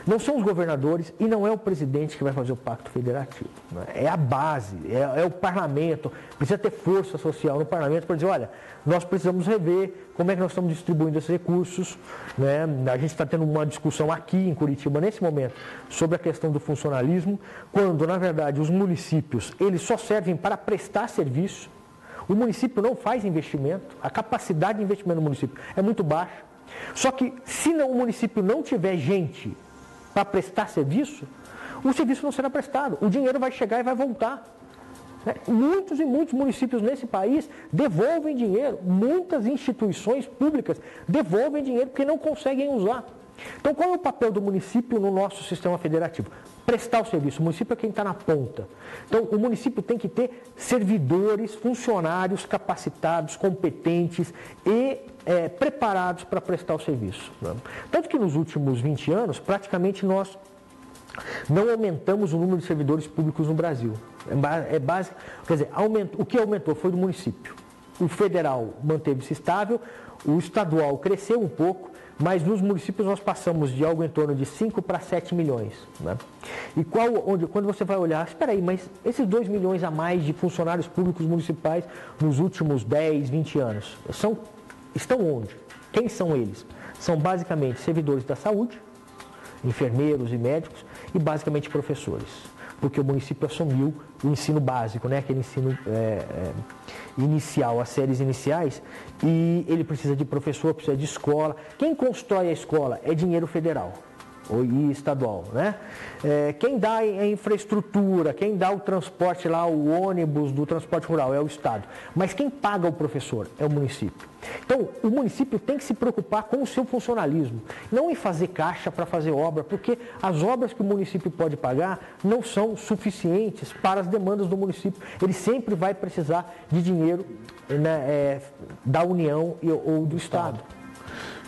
F: Não são os governadores e não é o presidente que vai fazer o pacto federativo. Né? É a base, é o parlamento. Precisa ter força social no parlamento para dizer, olha, nós precisamos rever como é que nós estamos distribuindo esses recursos. Né? A gente está tendo uma discussão aqui em Curitiba, nesse momento, sobre a questão do funcionalismo, quando, na verdade, os municípios, eles só servem para prestar serviço. O município não faz investimento, a capacidade de investimento do município é muito baixa. Só que, se o município não tiver gente para prestar serviço, o serviço não será prestado. O dinheiro vai chegar e vai voltar. Muitos e muitos municípios nesse país devolvem dinheiro. Muitas instituições públicas devolvem dinheiro porque não conseguem usar. Então, qual é o papel do município no nosso sistema federativo? Prestar o serviço. O município é quem está na ponta. Então, o município tem que ter servidores, funcionários capacitados, competentes e preparados para prestar o serviço. Né? Tanto que nos últimos 20 anos, praticamente nós não aumentamos o número de servidores públicos no Brasil. É básico, quer dizer, o que aumentou foi do município. O federal manteve-se estável, o estadual cresceu um pouco, mas nos municípios nós passamos de algo em torno de 5 para 7 milhões. Né? E quando você vai olhar, espera aí, mas esses 2 milhões a mais de funcionários públicos municipais nos últimos 10, 20 anos, estão onde? Quem são eles? São basicamente servidores da saúde, enfermeiros e médicos e basicamente professores. Porque o município assumiu o ensino básico, né? Aquele ensino inicial, as séries iniciais, e ele precisa de professor, precisa de escola. Quem constrói a escola é dinheiro federal e estadual, né? Quem dá a infraestrutura, quem dá o transporte lá, o ônibus do transporte rural é o Estado. Mas quem paga o professor é o município. Então, o município tem que se preocupar com o seu funcionalismo, não em fazer caixa para fazer obra, porque as obras que o município pode pagar não são suficientes para as demandas do município. Ele sempre vai precisar de dinheiro, né, da União ou do Estado.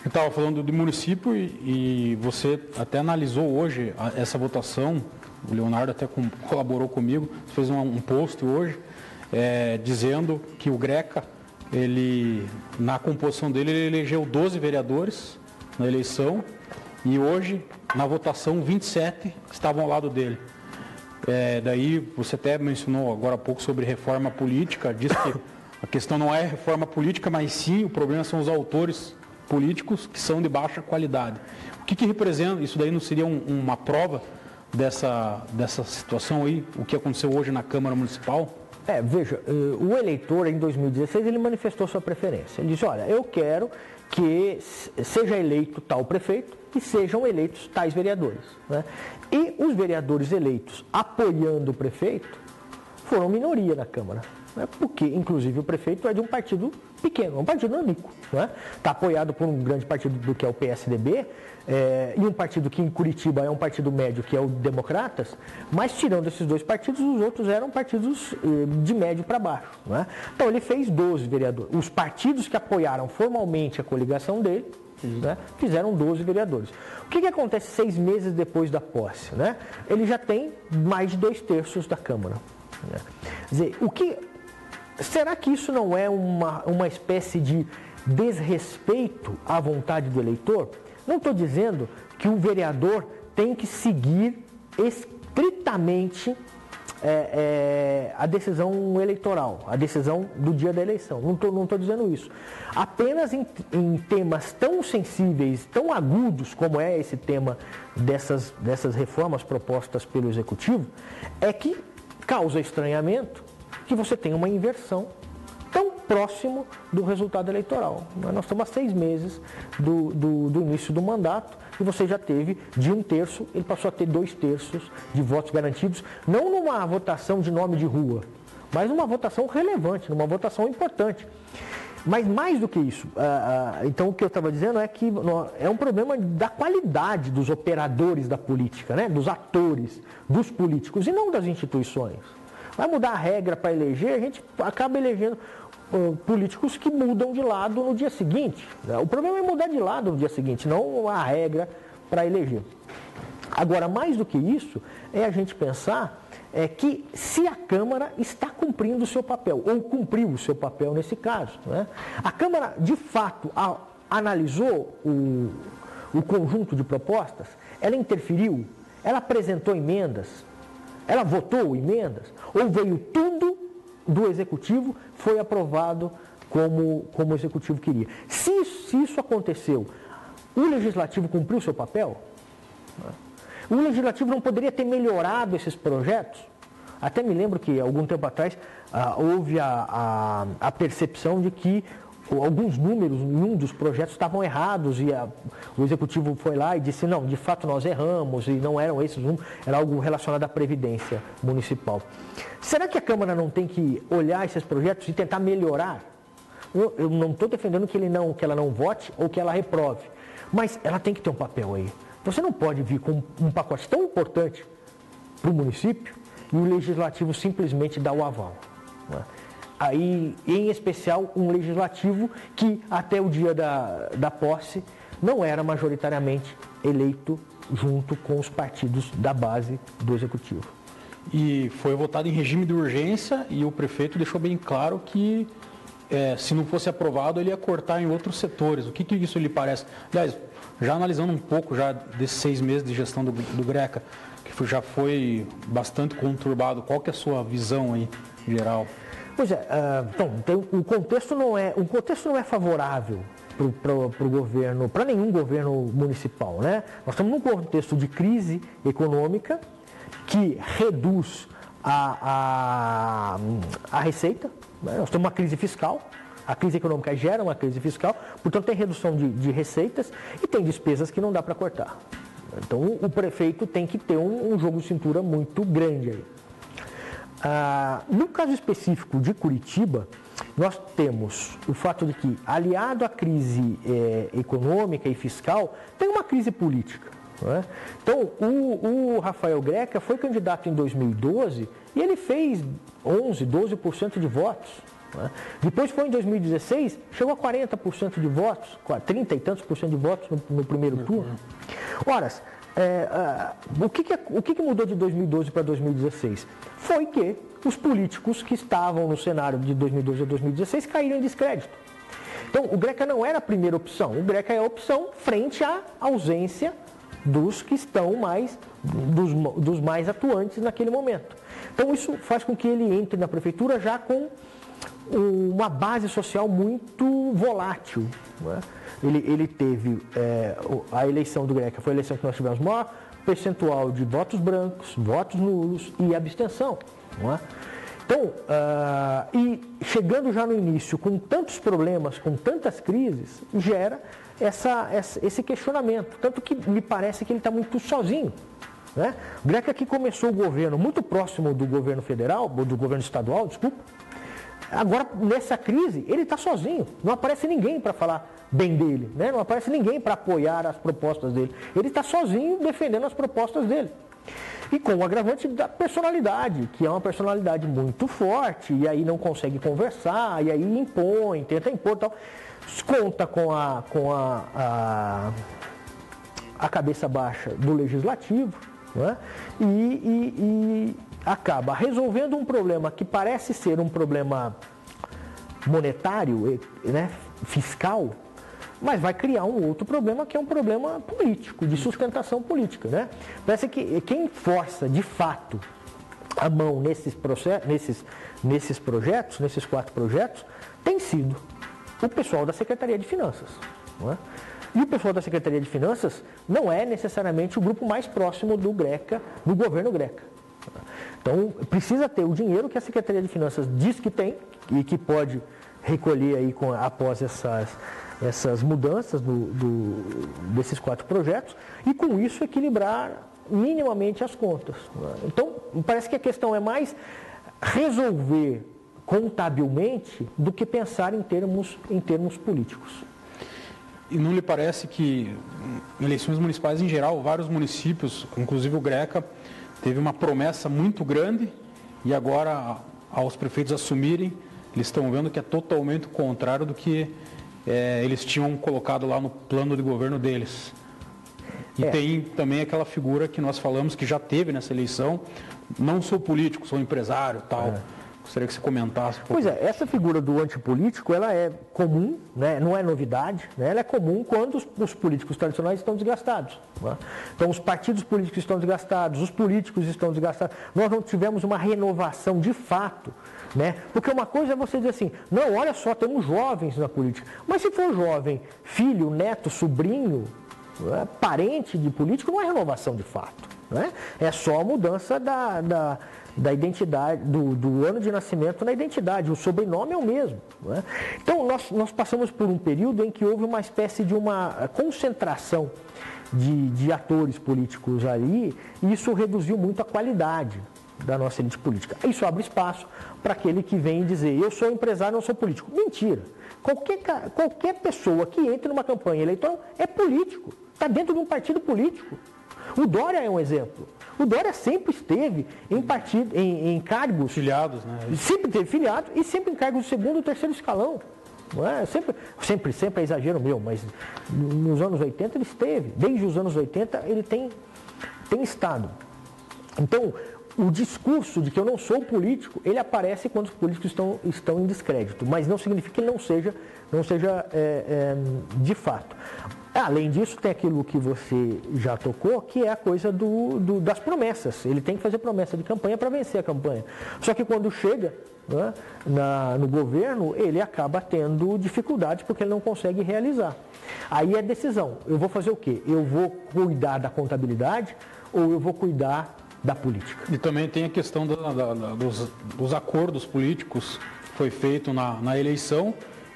E: Eu estava falando do município e você até analisou hoje essa votação, o Leonardo até colaborou comigo, fez um post hoje dizendo que o Greca, na composição dele, ele elegeu 12 vereadores na eleição e hoje, na votação, 27 estavam ao lado dele. Daí você até mencionou agora há pouco sobre reforma política, disse que a questão não é reforma política, mas sim o problema são os autores políticos que são de baixa qualidade. O que representa? Isso daí não seria uma prova dessa situação aí, o que aconteceu hoje na Câmara Municipal?
F: Veja, o eleitor em 2016 ele manifestou sua preferência. Ele disse, olha, eu quero que seja eleito tal prefeito e sejam eleitos tais vereadores. Né? E os vereadores eleitos apoiando o prefeito foram minoria na Câmara. Porque, inclusive, o prefeito é de um partido pequeno, um partido nanico. Está apoiado por um grande partido que é o PSDB, e um partido que em Curitiba é um partido médio, que é o Democratas, mas tirando esses dois partidos, os outros eram partidos de médio para baixo. Então, ele fez 12 vereadores. Os partidos que apoiaram formalmente a coligação dele, fizeram 12 vereadores. O que acontece 6 meses depois da posse? Ele já tem mais de 2/3 da Câmara. Quer dizer, será que isso não é uma espécie de desrespeito à vontade do eleitor? Não estou dizendo que o vereador tem que seguir estritamente a decisão eleitoral, a decisão do dia da eleição. Não estou dizendo isso. Apenas em temas tão sensíveis, tão agudos como é esse tema dessas reformas propostas pelo Executivo, é que causa estranhamento que você tem uma inversão tão próximo do resultado eleitoral. Nós estamos há 6 meses do início do mandato e você já teve de 1/3, ele passou a ter 2/3 de votos garantidos, não numa votação de nome de rua, mas numa votação relevante, numa votação importante. Mas mais do que isso, então o que eu estava dizendo é que é um problema da qualidade dos operadores da política, né? Dos atores, dos políticos e não das instituições. Vai mudar a regra para eleger, a gente acaba elegendo políticos que mudam de lado no dia seguinte. O problema é mudar de lado no dia seguinte, não a regra para eleger. Agora, mais do que isso, é a gente pensar que se a Câmara está cumprindo o seu papel, ou cumpriu o seu papel nesse caso. Né? A Câmara, de fato, analisou o conjunto de propostas, ela interferiu, ela apresentou emendas, ela votou emendas, ou veio tudo do Executivo, foi aprovado como o Executivo queria. Se isso aconteceu, o Legislativo cumpriu o seu papel? O Legislativo não poderia ter melhorado esses projetos? Até me lembro que, algum tempo atrás, houve a percepção de que alguns números em um dos projetos estavam errados e o Executivo foi lá e disse, não, de fato nós erramos e não eram esses números, era algo relacionado à Previdência Municipal. Será que a Câmara não tem que olhar esses projetos e tentar melhorar? Eu não estou defendendo que ela não vote ou que ela reprove, mas ela tem que ter um papel aí. Você não pode vir com um pacote tão importante para o município e o Legislativo simplesmente dar o aval. Né? Aí, em especial, um Legislativo que até o dia da posse não era majoritariamente eleito junto com os partidos da base do Executivo.
E: E foi votado em regime de urgência e o prefeito deixou bem claro que se não fosse aprovado ele ia cortar em outros setores. O que isso lhe parece? Aliás, já analisando um pouco já desses 6 meses de gestão do GRECA, que já foi bastante conturbado, qual que é a sua visão aí, geral?
F: Pois é, o contexto não é favorável para o governo, para nenhum governo municipal, né? Nós estamos num contexto de crise econômica que reduz a receita, né? Nós temos uma crise fiscal. A crise econômica gera uma crise fiscal, portanto tem redução de receitas e tem despesas que não dá para cortar. Então o prefeito tem que ter um jogo de cintura muito grande aí. No caso específico de Curitiba, nós temos o fato de que, aliado à crise econômica e fiscal, tem uma crise política. Né? Então o Rafael Greca foi candidato em 2012 e ele fez 11%, 12% de votos. Depois foi em 2016, chegou a 40% de votos, 30 e tantos por cento de votos no primeiro turno. Ora, o que mudou de 2012 para 2016? Foi que os políticos que estavam no cenário de 2012 a 2016 caíram em descrédito. Então, o Greca não era a primeira opção, o Greca é a opção frente à ausência dos que estão dos mais atuantes naquele momento. Então, isso faz com que ele entre na prefeitura já com uma base social muito volátil. Né? Ele teve, a eleição do Greca foi a eleição que nós tivemos maior percentual de votos brancos, votos nulos e abstenção. Não é? Então, e chegando já no início com tantos problemas, com tantas crises, gera esse questionamento. Tanto que me parece que ele está muito sozinho. Né? O Greca que começou o governo muito próximo do governo federal, do governo estadual, desculpa. Agora, nessa crise, ele está sozinho. Não aparece ninguém para falar bem dele, né? Não aparece ninguém para apoiar as propostas dele. Ele está sozinho defendendo as propostas dele. E com o agravante da personalidade, que é uma personalidade muito forte, e aí não consegue conversar, e aí impõe, tenta impor e tal. Conta com a cabeça baixa do legislativo, né? E acaba resolvendo um problema que parece ser um problema monetário, né, fiscal, mas vai criar um outro problema que é um problema político, de sustentação política. Né? Parece que quem força de fato a mão nesses projetos, nesses 4 projetos, tem sido o pessoal da Secretaria de Finanças. Não é? E o pessoal da Secretaria de Finanças não é necessariamente o grupo mais próximo do GRECA, do governo GRECA. Então, precisa ter o dinheiro que a Secretaria de Finanças diz que tem e que pode recolher aí após essas mudanças desses 4 projetos e, com isso, equilibrar minimamente as contas. Então, me parece que a questão é mais resolver contabilmente do que pensar em termos políticos.
E: E não lhe parece que em eleições municipais em geral, vários municípios, inclusive o Greca, teve uma promessa muito grande e agora, aos prefeitos assumirem, eles estão vendo que é totalmente o contrário do que eles tinham colocado lá no plano de governo deles. E tem também aquela figura que nós falamos que já teve nessa eleição, não sou político, sou empresário e tal. Gostaria que você comentasse um pouco.
F: Pois é, essa figura do antipolítico, ela é comum, né? Não é novidade, né? Ela é comum quando os políticos tradicionais estão desgastados. Né? Então, os partidos políticos estão desgastados, os políticos estão desgastados. Nós não tivemos uma renovação de fato, né? Porque uma coisa é você dizer assim, não, olha só, temos jovens na política. Mas se for jovem, filho, neto, sobrinho, parente de político, não é renovação de fato. Né? É só a mudança da identidade, do ano de nascimento na identidade, o sobrenome é o mesmo. Né? Então, nós passamos por um período em que houve uma espécie de uma concentração de atores políticos ali, e isso reduziu muito a qualidade da nossa elite política. Isso abre espaço para aquele que vem dizer, eu sou empresário, não sou político. Mentira! Qualquer pessoa que entre numa campanha eleitoral é político, está dentro de um partido político. O Dória é um exemplo. O Dória sempre esteve em cargos...
E: Filiados, né?
F: Sempre teve filiado e sempre em cargos de segundo ou terceiro escalão. Não é? Sempre é exagero meu, mas nos anos 80 ele esteve. Desde os anos 80 ele tem estado. Então, o discurso de que eu não sou político, ele aparece quando os políticos estão em descrédito, mas não significa que ele não seja de fato. Além disso, tem aquilo que você já tocou, que é a coisa das promessas. Ele tem que fazer promessa de campanha para vencer a campanha. Só que quando chega, né, no governo, ele acaba tendo dificuldades porque ele não consegue realizar. Aí é decisão. Eu vou fazer o quê? Eu vou cuidar da contabilidade ou eu vou cuidar da política?
E: E também tem a questão dos acordos políticos que foi feito na eleição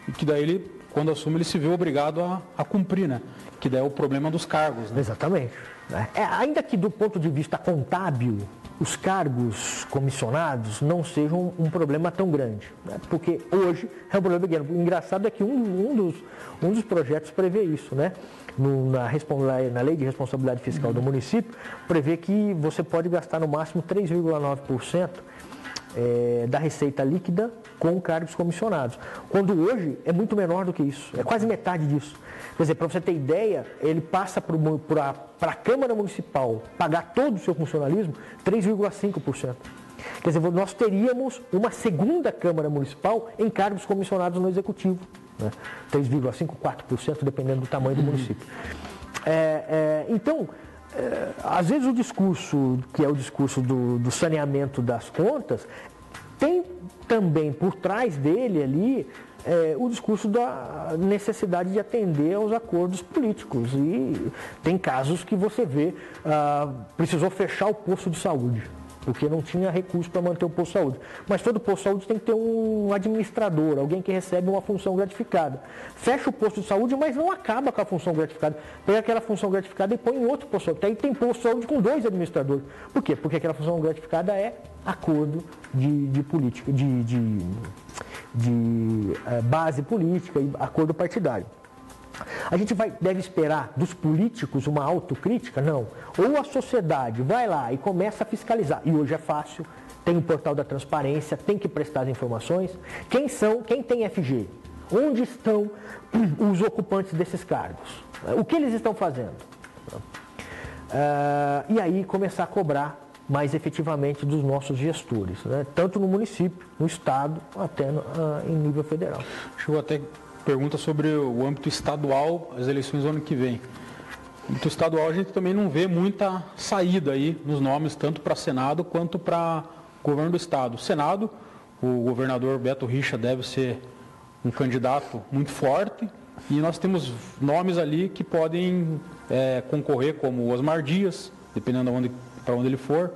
E: e que daí ele, quando assume, ele se vê obrigado a cumprir, né? Que daí é o problema dos cargos, né?
F: Exatamente. Ainda que do ponto de vista contábil, os cargos comissionados não sejam um problema tão grande, né? Porque hoje é um problema pequeno. O engraçado é que um dos projetos prevê isso, né? Na lei de responsabilidade fiscal do município, prevê que você pode gastar no máximo 3,9% da receita líquida com cargos comissionados. Quando hoje é muito menor do que isso, é quase metade disso. Quer dizer, para você ter ideia, ele passa para a Câmara Municipal pagar todo o seu funcionalismo 3,5%. Quer dizer, nós teríamos uma segunda Câmara Municipal em cargos comissionados no Executivo. Né? 3,5%, 4%, dependendo do tamanho do município. Então, às vezes o discurso, que é o discurso do saneamento das contas, tem também por trás dele ali o discurso da necessidade de atender aos acordos políticos. E tem casos que você vê, precisou fechar o posto de saúde, porque não tinha recurso para manter o posto de saúde. Mas todo posto de saúde tem que ter um administrador, alguém que recebe uma função gratificada. Fecha o posto de saúde, mas não acaba com a função gratificada. Pega aquela função gratificada e põe em outro posto de saúde. Aí tem posto de saúde com 2 administradores. Por quê? Porque aquela função gratificada é acordo de política, de base política e acordo partidário. A gente deve esperar dos políticos uma autocrítica? Não. Ou a sociedade vai lá e começa a fiscalizar, e hoje é fácil, tem o portal da transparência, tem que prestar as informações. Quem tem FG? Onde estão os ocupantes desses cargos? O que eles estão fazendo? E aí começar a cobrar mais efetivamente dos nossos gestores, né? Tanto no município, no estado, até em nível federal.
E: Chegou até pergunta sobre o âmbito estadual, as eleições do ano que vem. No âmbito estadual a gente também não vê muita saída aí nos nomes, tanto para Senado quanto para governo do estado. Senado, o governador Beto Richa deve ser um candidato muito forte e nós temos nomes ali que podem concorrer, como o Osmar Dias, dependendo para onde ele for,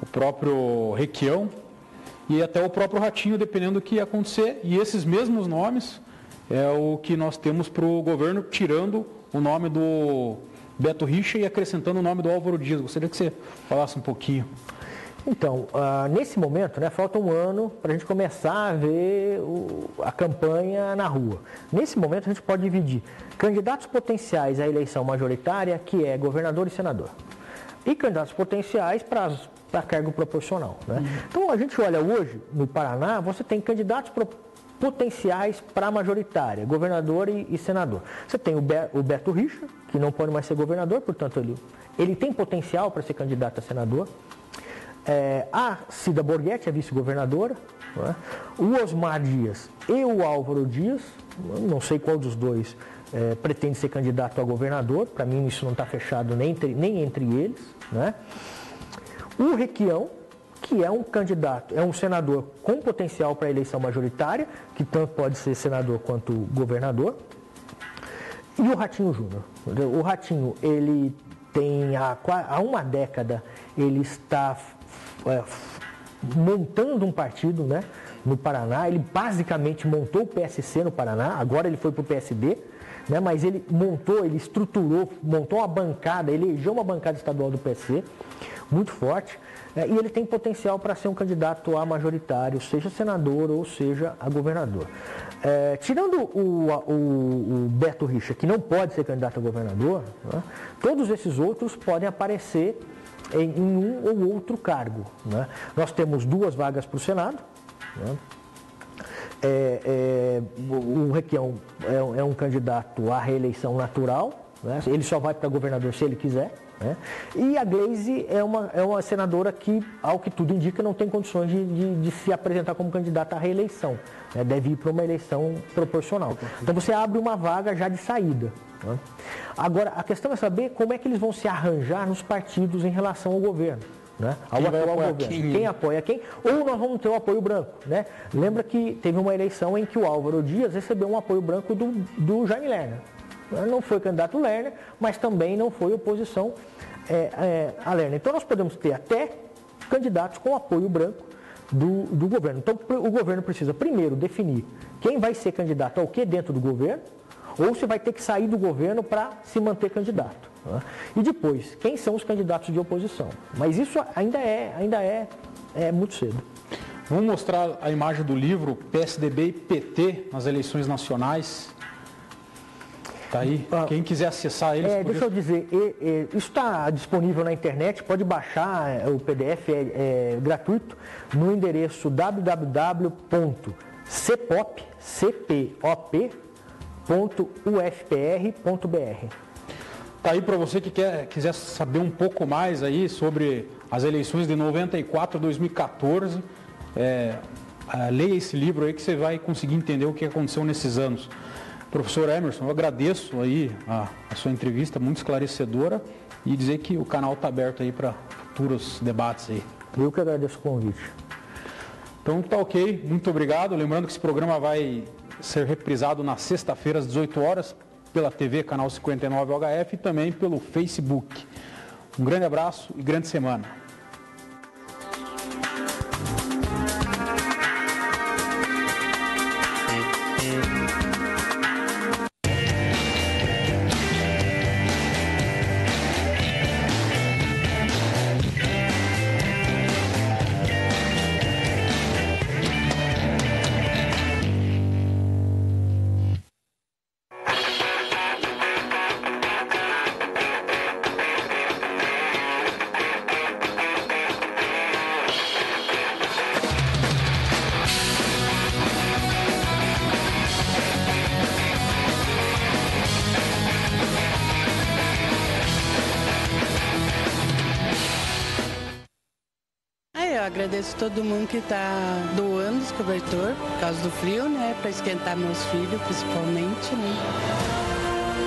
E: o próprio Requião e até o próprio Ratinho, dependendo do que acontecer. E esses mesmos nomes é o que nós temos para o governo, tirando o nome do Beto Richa e acrescentando o nome do Álvaro Dias. Gostaria que você falasse um pouquinho.
F: Então, nesse momento, né, falta um ano para a gente começar a ver a campanha na rua. Nesse momento, a gente pode dividir candidatos potenciais à eleição majoritária, que é governador e senador, e candidatos potenciais para cargo proporcional. Né? Então, a gente olha hoje, no Paraná, você tem candidatos potenciais para a majoritária, governador e senador. Você tem o Beto Richa, que não pode mais ser governador, portanto, ele tem potencial para ser candidato a senador. A Cida Borghetti, a vice-governadora, né? O Osmar Dias e o Álvaro Dias, não sei qual dos dois pretende ser candidato a governador, para mim isso não está fechado nem entre eles. Né? O Requião, que é um candidato, é um senador com potencial para a eleição majoritária, que tanto pode ser senador quanto governador. E o Ratinho Júnior. O Ratinho, ele tem há uma década, ele está montando um partido, né, no Paraná. Ele basicamente montou o PSC no Paraná, agora ele foi para o PSD, né, mas ele estruturou, montou uma bancada, ele elegeu uma bancada estadual do PSC, muito forte, e ele tem potencial para ser um candidato a majoritário, seja senador ou seja a governador. Tirando o Beto Richa, que não pode ser candidato a governador, né, todos esses outros podem aparecer em um ou outro cargo. Né? Nós temos 2 vagas para o Senado. Né? O Requião é um candidato à reeleição natural. Né? Ele só vai para governador se ele quiser. Né? E a Gleisi é uma senadora que, ao que tudo indica, não tem condições de se apresentar como candidata à reeleição. Né? Deve ir para uma eleição proporcional. Então você abre uma vaga já de saída. Né? Agora, a questão é saber como é que eles vão se arranjar nos partidos em relação ao governo. Né? Ao atual governo. Quem apoia quem? Ou nós vamos ter um apoio branco. Né? Lembra que teve uma eleição em que o Álvaro Dias recebeu um apoio branco do Jaime Lerner. Não foi candidato Lerner, mas também não foi oposição a Lerner. Então nós podemos ter até candidatos com apoio branco do governo. Então o governo precisa primeiro definir quem vai ser candidato ao que dentro do governo, ou se vai ter que sair do governo para se manter candidato. Né? E depois, quem são os candidatos de oposição. Mas isso ainda é muito cedo.
E: Vamos mostrar a imagem do livro PSDB e PT nas eleições nacionais. Está aí. Quem quiser acessar eles...
F: Deixa eu dizer, isso está disponível na internet, pode baixar, o PDF é gratuito, no endereço www.cpop.ufpr.br.
E: Está aí para você que quiser saber um pouco mais aí sobre as eleições de 94 a 2014. Leia esse livro aí que você vai conseguir entender o que aconteceu nesses anos. Professor Emerson, eu agradeço aí a sua entrevista, muito esclarecedora, e dizer que o canal está aberto aí para futuros debates aí.
F: Eu que agradeço o convite.
E: Então tá ok, muito obrigado. Lembrando que esse programa vai ser reprisado na sexta-feira às 18 horas pela TV, canal 59 HF, e também pelo Facebook. Um grande abraço e grande semana.
D: Agradeço todo mundo que está doando os cobertor por causa do frio, né? Para esquentar meus filhos, principalmente, né?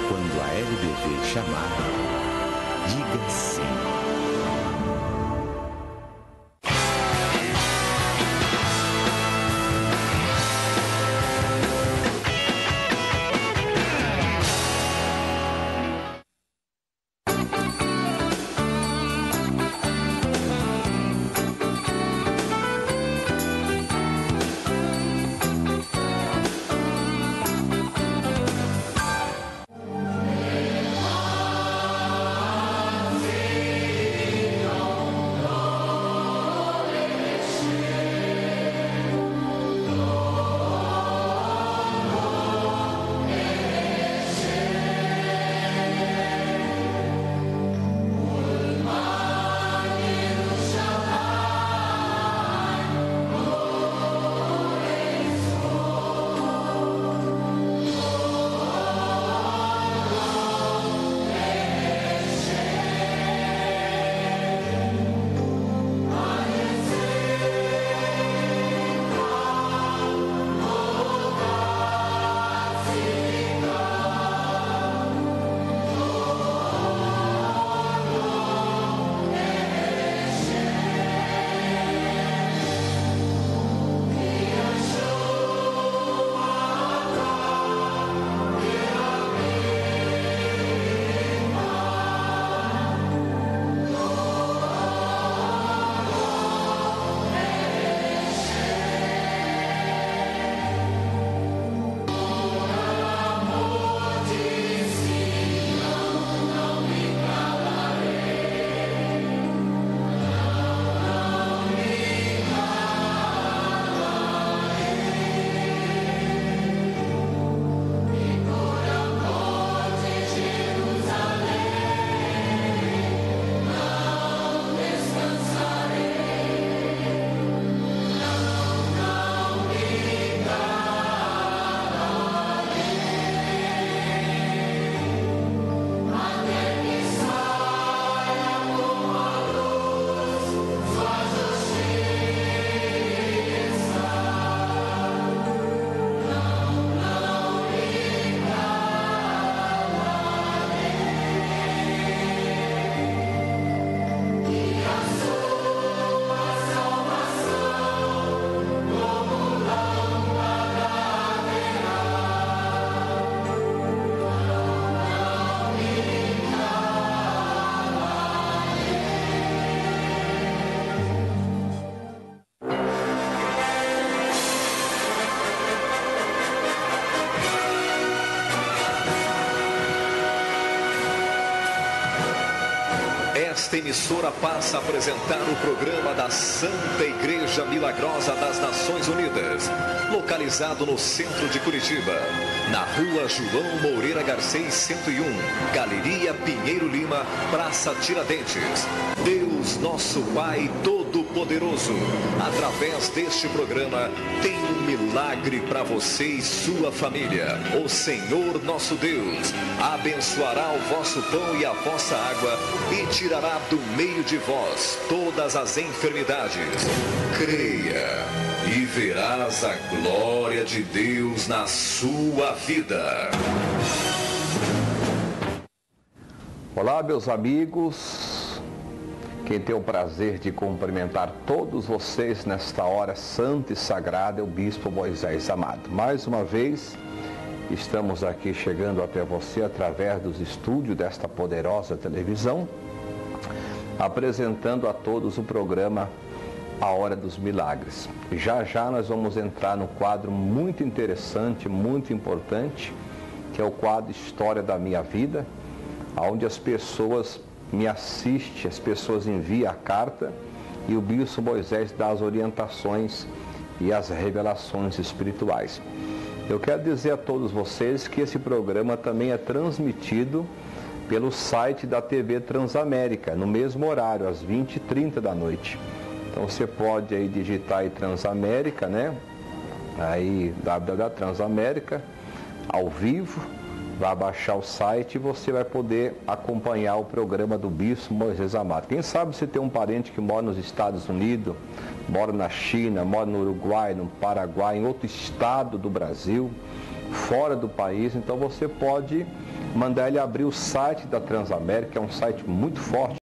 C: Quando a LBV chamar, diga sim.
H: esta emissora passa a apresentar o programa da Santa Igreja Milagrosa das Nações Unidas, localizado no centro de Curitiba, na rua João Moreira Garcês 101, Galeria Pinheiro Lima, Praça Tiradentes. Deus, nosso Pai Todo-Poderoso, através deste programa, tem um milagre para você e sua família. O Senhor, nosso Deus, abençoará o vosso pão e a vossa água e tirará do meio de vós todas as enfermidades. Creia e verás a glória de Deus na sua vida.
I: Olá, meus amigos. Quem tem o prazer de cumprimentar todos vocês nesta hora santa e sagrada é o Bispo Moisés Amado. Mais uma vez, estamos aqui chegando até você através dos estúdios desta poderosa televisão, apresentando a todos o programa A Hora dos Milagres. Já já nós vamos entrar no quadro muito interessante, muito importante, que é o quadro História da Minha Vida, onde as pessoas me assistem, as pessoas enviam a carta e o Bispo Moisés dá as orientações e as revelações espirituais. Eu quero dizer a todos vocês que esse programa também é transmitido pelo site da TV Transamérica, no mesmo horário, às 20h30 da noite. Então você pode aí digitar aí Transamérica, né? Aí www.transamérica, ao vivo, vai baixar o site e você vai poder acompanhar o programa do Bispo Moisés Amado. Quem sabe você tem um parente que mora nos Estados Unidos, mora na China, mora no Uruguai, no Paraguai, em outro estado do Brasil, fora do país, então você pode mandar ele abrir o site da Transamérica, que é um site muito forte.